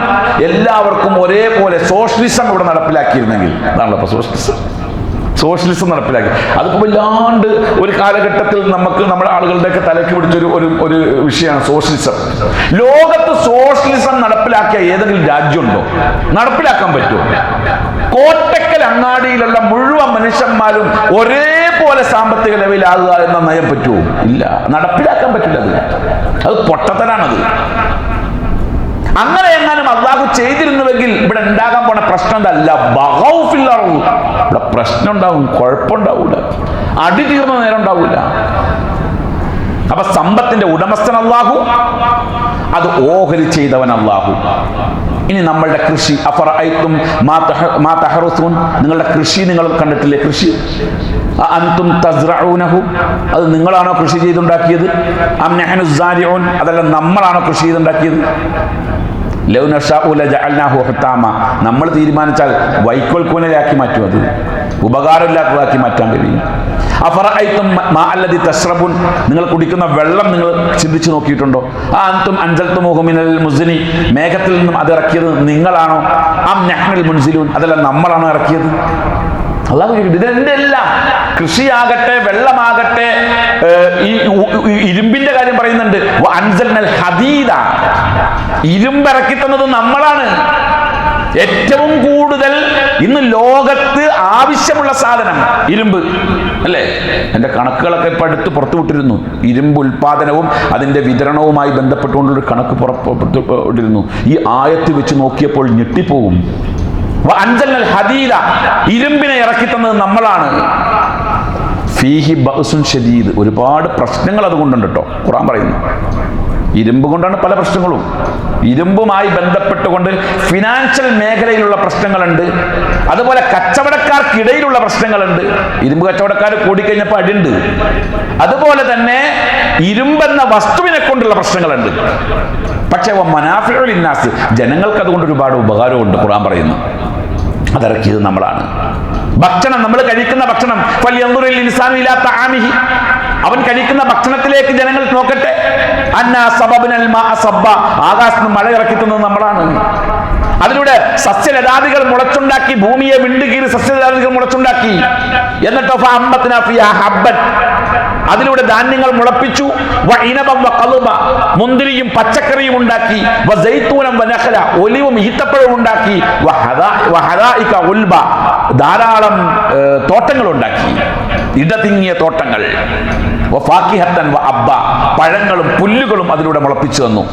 എല്ലാവർക്കും ഒരേപോലെ സോഷ്യലിസം ഇവിടെ നടപ്പിലാക്കിയിരുന്നെങ്കിൽ, അതാണല്ലോ ഇപ്പൊ സോഷ്യലിസം നടപ്പിലാക്കി. അതിപ്പോ വല്ലാണ്ട് ഒരു കാലഘട്ടത്തിൽ നമ്മുടെ ആളുകളുടെയൊക്കെ തലയ്ക്ക് പിടിച്ചൊരു ഒരു വിഷയമാണ് സോഷ്യലിസം. ലോകത്ത് സോഷ്യലിസം നടപ്പിലാക്കിയ ഏതെങ്കിലും രാജ്യമുണ്ടോ? നടപ്പിലാക്കാൻ പറ്റുമോ? കോട്ടക്കൽ അങ്ങാടിയിലുള്ള മുഴുവൻ മനുഷ്യന്മാരും ഒരേപോലെ സാമ്പത്തിക ലെവലാകുക എന്ന നയം പറ്റുമോ? ഇല്ല, നടപ്പിലാക്കാൻ പറ്റില്ല. അത് പൊട്ടത്തനാണത്. അങ്ങനെ എങ്ങാനും അള്ളാഹു ചെയ്തിരുന്നുവെങ്കിൽ ഇവിടെ ഉണ്ടാകാൻ പോണ പ്രശ്നം എന്തല്ല, ഇവിടെ പ്രശ്നം ഉണ്ടാവും, കുഴപ്പമുണ്ടാവൂല, അടി തീർന്ന നേരം ഉണ്ടാവൂല. അപ്പൊ സമ്പത്തിന്റെ ഉടമസ്ഥൻ അള്ളാഹു, അത് ഓഹരി ചെയ്തവൻ അള്ളാഹു. ഇനി നമ്മളുടെ കൃഷി, അഫറഅയ്തും മാ തഹറുസൂൻ, നിങ്ങളുടെ കൃഷി നിങ്ങൾ കണ്ടിട്ടില്ലേ? കൃഷി അൻതും തസ്റഊനഹു, അത് നിങ്ങളാണോ കൃഷി ചെയ്തുണ്ടാക്കിയത്? അം നഹ്നു സാരിഊൻ, അതല്ല നമ്മളാണോ കൃഷി ചെയ്തുണ്ടാക്കിയത്? ലൗ നശാഉ ലജഅൽനാഹു ഹുതാമ, നമ്മൾ തീരുമാനിച്ചാൽ വൈക്കോൽ കൂനയാക്കി മാറ്റും, അത് ഉപകാരമില്ലാത്തതാക്കി മാറ്റാൻ കഴിയും. അഫറഅയ്തും മാ അല്ലദി തശ്റബൂൻ, നിങ്ങൾ കുടിക്കുന്ന വെള്ളം നിങ്ങൾ ചിന്തിച്ചു നോക്കിയിട്ടുണ്ടോ? അൻതും അൻസൽതുമൂഹു മിനൽ മുസ്നി, മേഘത്തിൽ നിന്നും അത് ഇറക്കിയത് നിങ്ങളാണോ? അം നഹ്നുൽ മുൻസിലൂൻ, അതല്ല നമ്മളാണോ ഇറക്കിയത്? അല്ലാഹു ഇതിന്റെ എല്ലാം, കൃഷിയാകട്ടെ, വെള്ളമാകട്ടെ, ഈ ഇരുമ്പിന്റെ കാര്യം പറയുന്നുണ്ട്, അൻസൽനൽ ഹദീദ, ഇരുമ്പിറക്കി തന്നത് നമ്മളാണ്. ഏറ്റവും കൂടുതൽ ഇന്ന് ലോകത്ത് ആവശ്യമുള്ള സാധനം ഇരുമ്പ് അല്ലേ? എൻ്റെ കണക്കുകളൊക്കെ ഇപ്പൊ അടുത്ത് പുറത്തുവിട്ടിരുന്നു. ഇരുമ്പ് ഉൽപാദനവും അതിന്റെ വിതരണവുമായി ബന്ധപ്പെട്ടുകൊണ്ടൊരു കണക്ക് പുറത്തുവിട്ടിരുന്നു. ഈ ആയത്ത് വെച്ച് നോക്കിയപ്പോൾ ഞെട്ടിപ്പോകും. അൻസൽനൽ ഹദീദ, ഇരുമ്പിനെ ഇറക്കി തന്നത് നമ്മളാണ്. ഫീഹി ബഅസുൻ ശദീദ്, ഒരുപാട് പ്രശ്നങ്ങൾ അതുകൊണ്ടുണ്ട് കേട്ടോ. ഖുർആൻ പറയുന്നു ഇരുമ്പ് കൊണ്ടാണ് പല പ്രശ്നങ്ങളും. ഇരുമ്പുമായി ബന്ധപ്പെട്ടുകൊണ്ട് ഫിനാൻഷ്യൽ മേഖലയിലുള്ള പ്രശ്നങ്ങളുണ്ട്, അതുപോലെ കച്ചവടക്കാർക്കിടയിലുള്ള പ്രശ്നങ്ങളുണ്ട്. ഇരുമ്പ് കച്ചവടക്കാർ കൂടിക്കഴിഞ്ഞപ്പോൾ അടിയുണ്ട്. അതുപോലെ തന്നെ ഇരുമ്പെന്ന വസ്തുവിനെ കൊണ്ടുള്ള പ്രശ്നങ്ങളുണ്ട്. പക്ഷേ മനാഫിഉ ലിന്നാസ്, ജനങ്ങൾക്ക് അതുകൊണ്ട് ഒരുപാട് ഉപകാരമുണ്ട്. ഖുർആൻ പറയുന്നു അതിറക്കിയത് നമ്മളാണ്. ഭക്ഷണം, നമ്മൾ കഴിക്കുന്ന ഭക്ഷണം, ഫൽയൻദുറിൽ ഇൻസാനു ഇലാ തആമിഹി, അവൻ കഴിക്കുന്ന ഭക്ഷണത്തിലേക്ക് ജനങ്ങൾ നോക്കട്ടെ. അന്നാ സബബ്നൽ മാഅ സബ്ബ, ആകാശത്ത് നിന്ന് മഴ ഇറക്കി തന്നത് നമ്മളാണ്. അതിലൂടെ സസ്യലതാദികൾ മുളച്ചുണ്ടാക്കി, ഭൂമിയെ വിണ്ടുകീറി സസ്യലതാദികൾ മുളച്ചുണ്ടാക്കി. എന്നിട്ടോ ഫഅംബത്നാ ഫിഹാ ഹബ്ബൻ, അതിലൂടെ ധാന്യങ്ങൾ മുളപ്പിച്ചു. വഇനബൻ വഖളുബ, മുന്തിരിയും പച്ചക്കറിയും ഉണ്ടാക്കി. വസൈത്തൂനം വനഖല, ഒലിവും ഈത്തപ്പഴവും ഉണ്ടാക്കി. വഹദായിക ഉൽബ, ധാരാളം തോട്ടങ്ങൾ ഉണ്ടാക്കി, ഇടതിങ്ങിയ തോട്ടങ്ങൾ. വഫാക്കിഹത്തൻ വഅബ്ബ, പഴങ്ങളും പുല്ലുകളും അതിലൂടെ മുളപ്പിച്ചു തന്നു.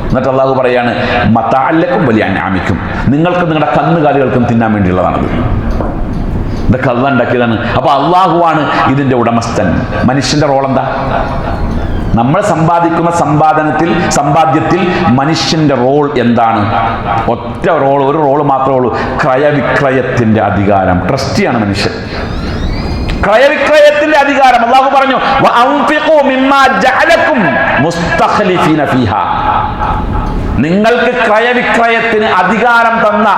എന്നിട്ട് അല്ലാഹു പറയാണ് മതഅല്ലക്കും വലിഅൻആമിക്കും, നിങ്ങൾക്ക് നിങ്ങളുടെ കന്നുകാലികൾക്കും തിന്നാൻ വേണ്ടിയുള്ളതാണത്. ഇതൊക്കെ അള്ളാഹ് ഉണ്ടാക്കിയതാണ്. അപ്പൊ അള്ളാഹുവാണ് ഇതിന്റെ ഉടമസ്ഥൻ. മനുഷ്യന്റെ റോൾ എന്താ? നമ്മൾ സമ്പാദിക്കുന്ന സമ്പാദ്യത്തിൽ മനുഷ്യന്റെ റോൾ എന്താണ്? ഒറ്റ റോൾ, ഒരു റോള് മാത്രമേ ഉള്ളൂ, ക്രയവിക്രയത്തിന്റെ അധികാരം. ട്രസ്റ്റിയാണ് മനുഷ്യൻ. ക്രയവിക്രയത്തിന്റെ അധികാരം. അല്ലാഹു പറഞ്ഞു വഅൻഫിഖൂ മിമ്മാ ജഅലക്കും മുസ്തഖ്ലിഫീന ഫീഹാ, നിങ്ങൾക്ക് ക്രയവിക്രയത്തിന് അധികാരം തന്ന,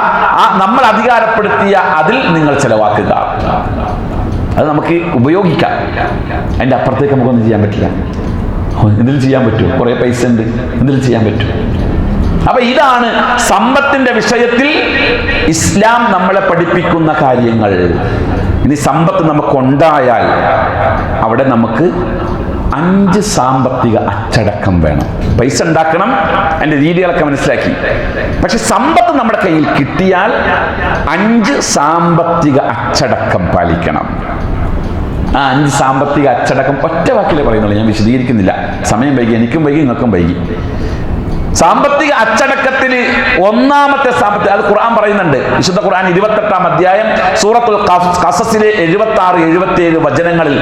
നമ്മൾ അധികാരപ്പെടുത്തിയ അതിൽ നിങ്ങൾ ചെലവാക്കുക. അത് നമുക്ക് ഉപയോഗിക്കാം. അതിന്റെ അപ്പുറത്തേക്ക് നമുക്കൊന്നും ചെയ്യാൻ പറ്റില്ല. ഇതിൽ ചെയ്യാൻ പറ്റും, കുറെ പൈസ ഉണ്ട്, ഇതിൽ ചെയ്യാൻ പറ്റും. അപ്പൊ ഇതാണ് സമ്പത്തിന്റെ വിഷയത്തിൽ ഇസ്ലാം നമ്മളെ പഠിപ്പിക്കുന്ന കാര്യങ്ങൾ. ഇനി സമ്പത്ത് നമുക്കുണ്ടായാൽ അവിടെ നമുക്ക് 5 സാമ്പത്തിക അച്ചടക്കം വേണം. പൈസ ഉണ്ടാക്കണം, അതിൻ്റെ രീതികളൊക്കെ മനസ്സിലാക്കി. പക്ഷെ സമ്പത്ത് നമ്മുടെ കയ്യിൽ കിട്ടിയാൽ 5 സാമ്പത്തിക അച്ചടക്കം പാലിക്കണം. ആ 5 സാമ്പത്തിക അച്ചടക്കം ഒറ്റ വാക്കിലേ പറയുന്നുള്ളൂ, ഞാൻ വിശദീകരിക്കുന്നില്ല. സമയം വൈകി, എനിക്കും വൈകി, നിങ്ങൾക്കും വൈകി. സാമ്പത്തിക അച്ചടക്കത്തിൽ ഒന്നാമത്തെ സാമ്പത്തിക, അത് ഖുർആൻ പറയുന്നുണ്ട്. വിശുദ്ധ ഖുർആൻ 28-ാം അധ്യായം സൂറത്തുൽ ഖസസിലെ 76-77 വചനങ്ങളിൽ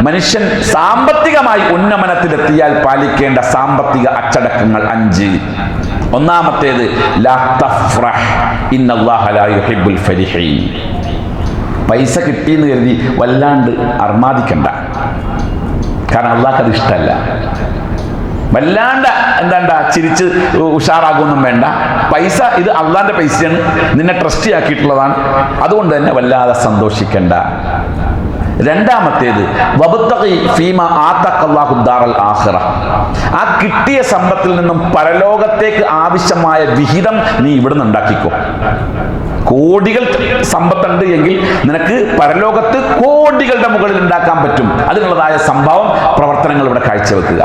മനുഷ്യൻ സാമ്പത്തികമായി ഉന്നമനത്തിലെത്തിയാൽ പാലിക്കേണ്ട സാമ്പത്തിക അച്ചടക്കങ്ങൾ 5. ഒന്നാമത്തേത് ലാ തഫ്റഹ് ഇന്നല്ലാഹ ലാ യുഹിബ്ബുൽ ഫരിഹീൻ. പൈസ കിട്ടിയെന്ന് കരുതി വല്ലാണ്ട് അർമാദിക്കണ്ട, കാരണം അള്ളാഹ്ക്ക് അത് ഇഷ്ടമല്ല. വല്ലാണ്ട് ചിരിച്ച് ഉഷാറാകൊന്നും വേണ്ട. പൈസ ഇത് അള്ളാന്റെ പൈസയാണ്, നിന്നെ ട്രസ്റ്റ് ആക്കിയിട്ടുള്ളതാണ്, അതുകൊണ്ട് തന്നെ വല്ലാതെ സന്തോഷിക്കണ്ട. രണ്ടാമത്തേത് വബ്തഗി ഫീമാ ആതഖല്ലാഹു ദാറൽ ആഖിറ. ആ കിട്ടിയ സമ്പത്തിൽ നിന്നും പരലോകത്തേക്ക് ആവശ്യമായ വിഹിതം നീ ഇവിടുന്ന് ഉണ്ടാക്കിക്കോ. കോടികൾ സമ്പത്തുണ്ട് എങ്കിൽ നിനക്ക് പരലോകത്ത് കോടികളുടെ മുകളിൽ ഉണ്ടാക്കാൻ പറ്റും. അതിനുള്ളതായ സംഭവം പ്രവർത്തനങ്ങൾ ഇവിടെ കാഴ്ചവെക്കുക.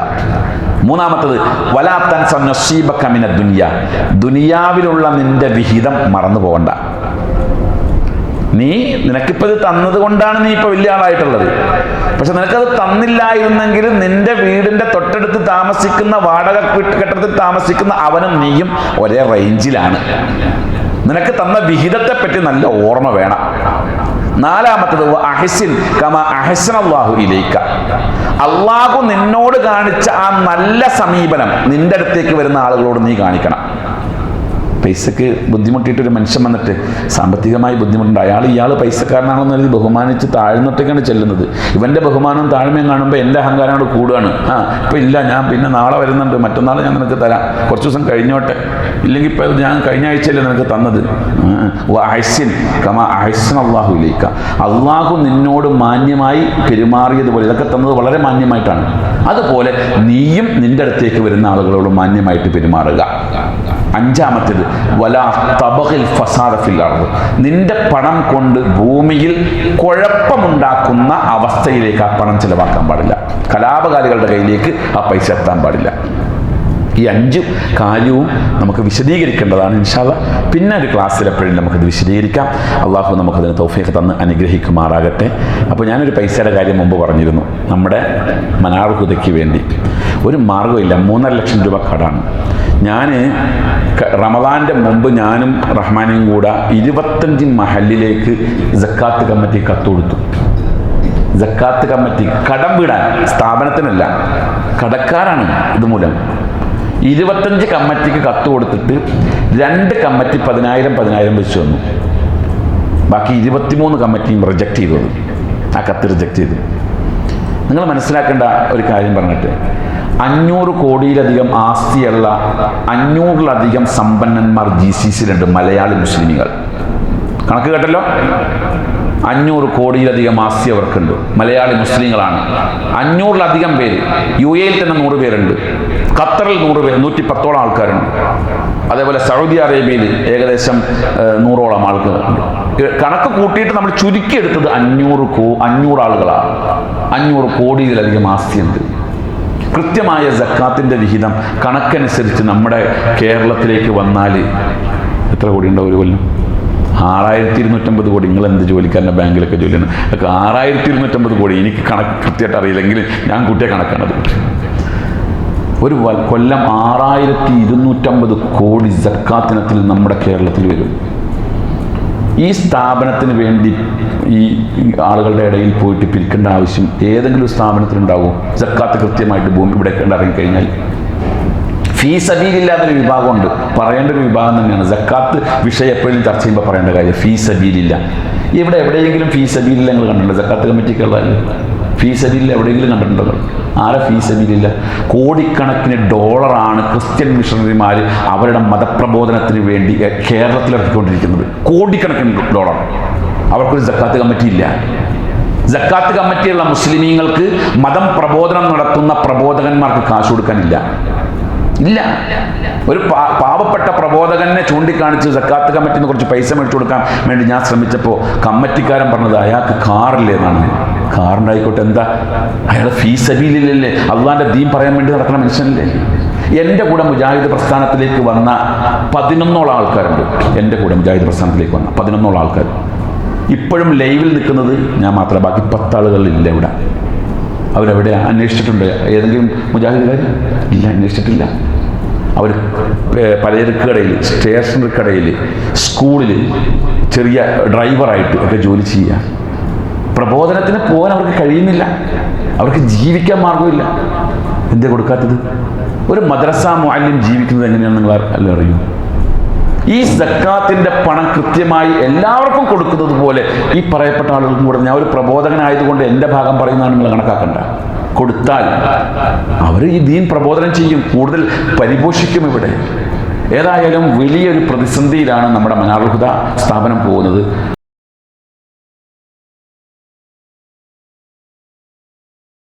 മൂന്നാമത്തത് വലാ തൻസ നസീബക മിന ദുനിയ. ദുനിയാവിലുള്ള നിന്റെ വിഹിതം മറന്നു പോകണ്ട. നിനക്കിപ്പോൾ ഇത് തന്നത് കൊണ്ടാണ് നീ ഇപ്പോൾ വലിയ ആളായിട്ടുള്ളത്. പക്ഷെ നിനക്കത് തന്നില്ലായിരുന്നെങ്കിൽ നിന്റെ വീടിന്റെ തൊട്ടടുത്ത് താമസിക്കുന്ന വാടക കെട്ടിടത്തിൽ താമസിക്കുന്ന അവനും നീയും ഒരേ റേഞ്ചിലാണ്. നിനക്ക് തന്ന വിഹിതത്തെ പറ്റി നല്ല ഓർമ്മ വേണം. നാലാമത്തത് അഹ്സിൻ കമാ അഹ്സനല്ലാഹു ഇലൈക. അള്ളാഹു നിന്നോട് കാണിച്ച ആ നല്ല സമീപനം നിന്റെ അടുത്തേക്ക് വരുന്ന ആളുകളോട് നീ കാണിക്കണം. പൈസക്ക് ബുദ്ധിമുട്ടിയിട്ടൊരു മനുഷ്യൻ വന്നിട്ട് സാമ്പത്തികമായി ബുദ്ധിമുട്ടുണ്ട്, ഇയാൾ പൈസക്കാരനാണെന്ന് കരുതി ബഹുമാനിച്ച് താഴ്ന്നിട്ടേക്കാണ് ചെല്ലുന്നത്. ഇവൻ്റെ ബഹുമാനവും താഴ്മയും കാണുമ്പോൾ എൻ്റെ അഹങ്കാരം കൂടെ കൂടുകയാണ്. ഇപ്പം ഇല്ല, ഞാൻ പിന്നെ നാളെ വരുന്നുണ്ട്, മറ്റന്നാൾ ഞാൻ നിനക്ക് തരാം, കുറച്ച് ദിവസം കഴിഞ്ഞോട്ടെ, ഇല്ലെങ്കിൽ ഇപ്പം ഞാൻ കഴിഞ്ഞ ആഴ്ചയല്ലേ നിനക്ക് തന്നത്. അഹ്സിൻ കമാ അഹ്സനല്ലാഹു ഇലൈക. അള്ളാഹു നിന്നോട് മാന്യമായി പെരുമാറിയതുപോലെ, ഇതൊക്കെ തന്നത് വളരെ മാന്യമായിട്ടാണ്, അതുപോലെ നീയും നിന്റെ അടുത്തേക്ക് വരുന്ന ആളുകളോട് മാന്യമായിട്ട് പെരുമാറുക. അഞ്ചാമത്തേത് വലാ തബഗിൽ ഫസാദ ഫിൽ അർദ്. നിന്റെ പണം കൊണ്ട് ഭൂമിയിൽ കുഴപ്പമുണ്ടാക്കുന്ന അവസ്ഥയിലേക്ക് ആ പണം ചിലവാക്കാൻ പാടില്ല. കലാപകാരികളുടെ കയ്യിലേക്ക് ആ പൈസ എത്താൻ പാടില്ല. ഈ 5 കാര്യവും നമുക്ക് വിശദീകരിക്കേണ്ടതാണ്. ഇൻഷാ അല്ലാഹ് പിന്നെ ഒരു ക്ലാസ്സിൽ എപ്പോഴും നമുക്കത് വിശദീകരിക്കാം. അള്ളാഹു നമുക്കതിന് തൗഫീഖ് തന്ന് അനുഗ്രഹിക്കുമാറാകട്ടെ. അപ്പോൾ ഞാനൊരു പൈസയുടെ കാര്യം മുമ്പ് പറഞ്ഞിരുന്നു. നമ്മുടെ മനാർ ഹുദയ്ക്ക് വേണ്ടി ഒരു മാർഗ്ഗമില്ല, 3.5 ലക്ഷം രൂപ കടാണ്. ഞാൻ റമദാൻ്റെ മുമ്പ് ഞാനും റഹ്മാനും കൂടെ 25 മഹല്ലിലേക്ക് സക്കാത്ത് കമ്മിറ്റി കത്ത് കൊടുത്തു. സക്കാത്ത് കമ്മിറ്റി കടം വിടാൻ, സ്ഥാപനത്തിനല്ല, കടക്കാരാണ് ഇതുമൂലം. 25 കമ്മിറ്റിക്ക് കത്ത് കൊടുത്തിട്ട് 2 കമ്മിറ്റി 10,000 വെച്ച് വന്നു. ബാക്കി 23 കമ്മിറ്റിയും റിജക്റ്റ് ചെയ്തു. ആ കത്ത് റിജക്റ്റ് ചെയ്തു. നിങ്ങൾ മനസ്സിലാക്കേണ്ട ഒരു കാര്യം പറഞ്ഞിട്ട്, 500 കോടിയിലധികം ആസ്തിയുള്ള 500-ലധികം സമ്പന്നന്മാർ GCCയിലുണ്ട്, മലയാളി മുസ്ലിമികൾ. കണക്ക് കേട്ടല്ലോ, 500 കോടിയിലധികം ആസ്തി അവർക്കുണ്ട്, മലയാളി മുസ്ലിങ്ങളാണ്. 500-ലധികം പേര്. UAE-യിൽ തന്നെ 100 പേരുണ്ട്, ഖത്തറിൽ 100 പേര്, 110ഓളം ആൾക്കാരുണ്ട്. അതേപോലെ സൗദി അറേബ്യയിൽ ഏകദേശം 100ഓളം ആൾക്കാരുണ്ട്. കണക്ക് കൂട്ടിയിട്ട് നമ്മൾ ചുരുക്കിയെടുത്തത് 500 ആളുകളാണ്. 500 കോടിയിലധികം ആസ്തിയുണ്ട്. കൃത്യമായ സക്കാത്തിൻ്റെ വിഹിതം കണക്കനുസരിച്ച് നമ്മുടെ കേരളത്തിലേക്ക് വന്നാൽ എത്ര കോടി ഉണ്ടാവും ഒരു കൊല്ലം? 6250 കോടി. നിങ്ങൾ എന്ത് ജോലിക്കാരൻ്റെ ബാങ്കിലൊക്കെ ജോലിയാണ്, 6250 കോടി. എനിക്ക് കണക്ക് കൃത്യമായിട്ട് അറിയില്ലെങ്കിൽ ഞാൻ കൂട്ടിയ കണക്കാണത്. ഒരു കൊല്ലം 6250 കോടി സക്കാത്തിനത്തിൽ നമ്മുടെ കേരളത്തിൽ വരും. ഈ സ്ഥാപനത്തിന് വേണ്ടി ഈ ആളുകളുടെ ഇടയിൽ പോയിട്ട് പിരിക്കേണ്ട ആവശ്യം ഏതെങ്കിലും സ്ഥാപനത്തിനുണ്ടാവും? സക്കാത്ത് കൃത്യമായിട്ട് ഭൂമി ഇവിടെ ഇറങ്ങിക്കഴിഞ്ഞാൽ ഫീ സബീലില്ലാത്തൊരു വിഭാഗമുണ്ട്, പറയേണ്ട ഒരു വിഭാഗം തന്നെയാണ്. സക്കാത്ത് വിഷയം എപ്പോഴും ചർച്ച ചെയ്യുമ്പോൾ പറയേണ്ട കാര്യം ഫീ സബീലില്ല. ഇവിടെ എവിടെയെങ്കിലും ഫീ സബീലില്ല നിങ്ങൾ കണ്ടിട്ടുണ്ട്? സക്കാത്ത് കമ്മിറ്റിക്കുള്ളതല്ല. ഫീ സബീലില്ല എവിടെയെങ്കിലും കണ്ടിട്ടുണ്ടോ? ആരെ ഫീ സബീലില്ല? കോടിക്കണക്കിന് ഡോളറാണ് ക്രിസ്ത്യൻ മിഷണറിമാർ അവരുടെ മതപ്രബോധനത്തിന് വേണ്ടി കേരളത്തിൽ ഇറക്കിക്കൊണ്ടിരിക്കുന്നത്. കോടിക്കണക്കിന് ഡോളർ. അവർക്കൊരു സക്കാത്ത് കമ്മിറ്റി ഇല്ല. സക്കാത്ത് കമ്മിറ്റിയുള്ള മുസ്ലിമീങ്ങൾക്ക് മതം പ്രബോധനം നടത്തുന്ന പ്രബോധകന്മാർക്ക് കാശ് കൊടുക്കാനില്ല. ഇല്ല. ഒരു പാവപ്പെട്ട പ്രബോധകനെ ചൂണ്ടിക്കാണിച്ച് സക്കാത്ത് കമ്മിറ്റിന്ന് കുറച്ച് പൈസ മേടിച്ചു കൊടുക്കാൻ വേണ്ടി ഞാൻ ശ്രമിച്ചപ്പോൾ കമ്മിറ്റിക്കാരൻ പറഞ്ഞത് അയാൾക്ക് കാറില്ലേ എന്നാണ്. കാറുണ്ടായിക്കോട്ടെ, എന്താ അയാൾ ഫീ സബീലിലല്ലേ, അള്ളാന്റെ ദീൻ പറയാൻ വേണ്ടി നടക്കുന്ന മനുഷ്യനല്ലേ. എൻ്റെ കൂടെ മുജാഹിദ് പ്രസ്ഥാനത്തിലേക്ക് വന്ന 11 ആൾക്കാരുണ്ട്. എൻ്റെ കൂടെ മുജാഹിദ് പ്രസ്ഥാനത്തിലേക്ക് വന്ന 11 ആൾക്കാർ ഇപ്പോഴും ലൈവിൽ നിൽക്കുന്നത് ഞാൻ മാത്രമേ, ബാക്കി 10 ആളുകളില്ല ഇവിടെ. അവരെവിടെ അന്വേഷിച്ചിട്ടുണ്ട്? ഏതെങ്കിലും മുജാഹിദുകാർ ഇല്ല, അന്വേഷിച്ചിട്ടില്ല. അവർ പലചരക്ക് കടയിൽ, സ്റ്റേഷനറി കടയിൽ, സ്കൂളിൽ ചെറിയ ഡ്രൈവറായിട്ട് ഒക്കെ ജോലി ചെയ്യുക. പ്രബോധനത്തിന് പോകാൻ അവർക്ക് കഴിയുന്നില്ല, അവർക്ക് ജീവിക്കാൻ മാർഗമില്ല. എന്തേ കൊടുക്കാത്തത്? ഒരു മദ്രസ മുഅല്ലിം ജീവിക്കുന്നത് എങ്ങനെയാണെന്ന് നിങ്ങൾ എല്ലാം അറിയൂ. ഈ സക്കാത്തിന്റെ പണം കൃത്യമായി എല്ലാവർക്കും കൊടുക്കുന്നത് പോലെ ഈ പറയപ്പെട്ട ആളുകൾക്കും കൂടെ, ഞാൻ ഒരു പ്രബോധകനായതുകൊണ്ട് എൻ്റെ ഭാഗം പറയുന്നതാണ് നിങ്ങൾ കണക്കാക്കണ്ട. കൊടുത്താൽ അവർ ഈ ദീൻ പ്രബോധനം ചെയ്യും, കൂടുതൽ പരിപോഷിക്കും. ഇവിടെ ഏതായാലും വലിയൊരു പ്രതിസന്ധിയിലാണ് നമ്മുടെ മനാറുൽ ഹുദ സ്ഥാപനം പോകുന്നത്.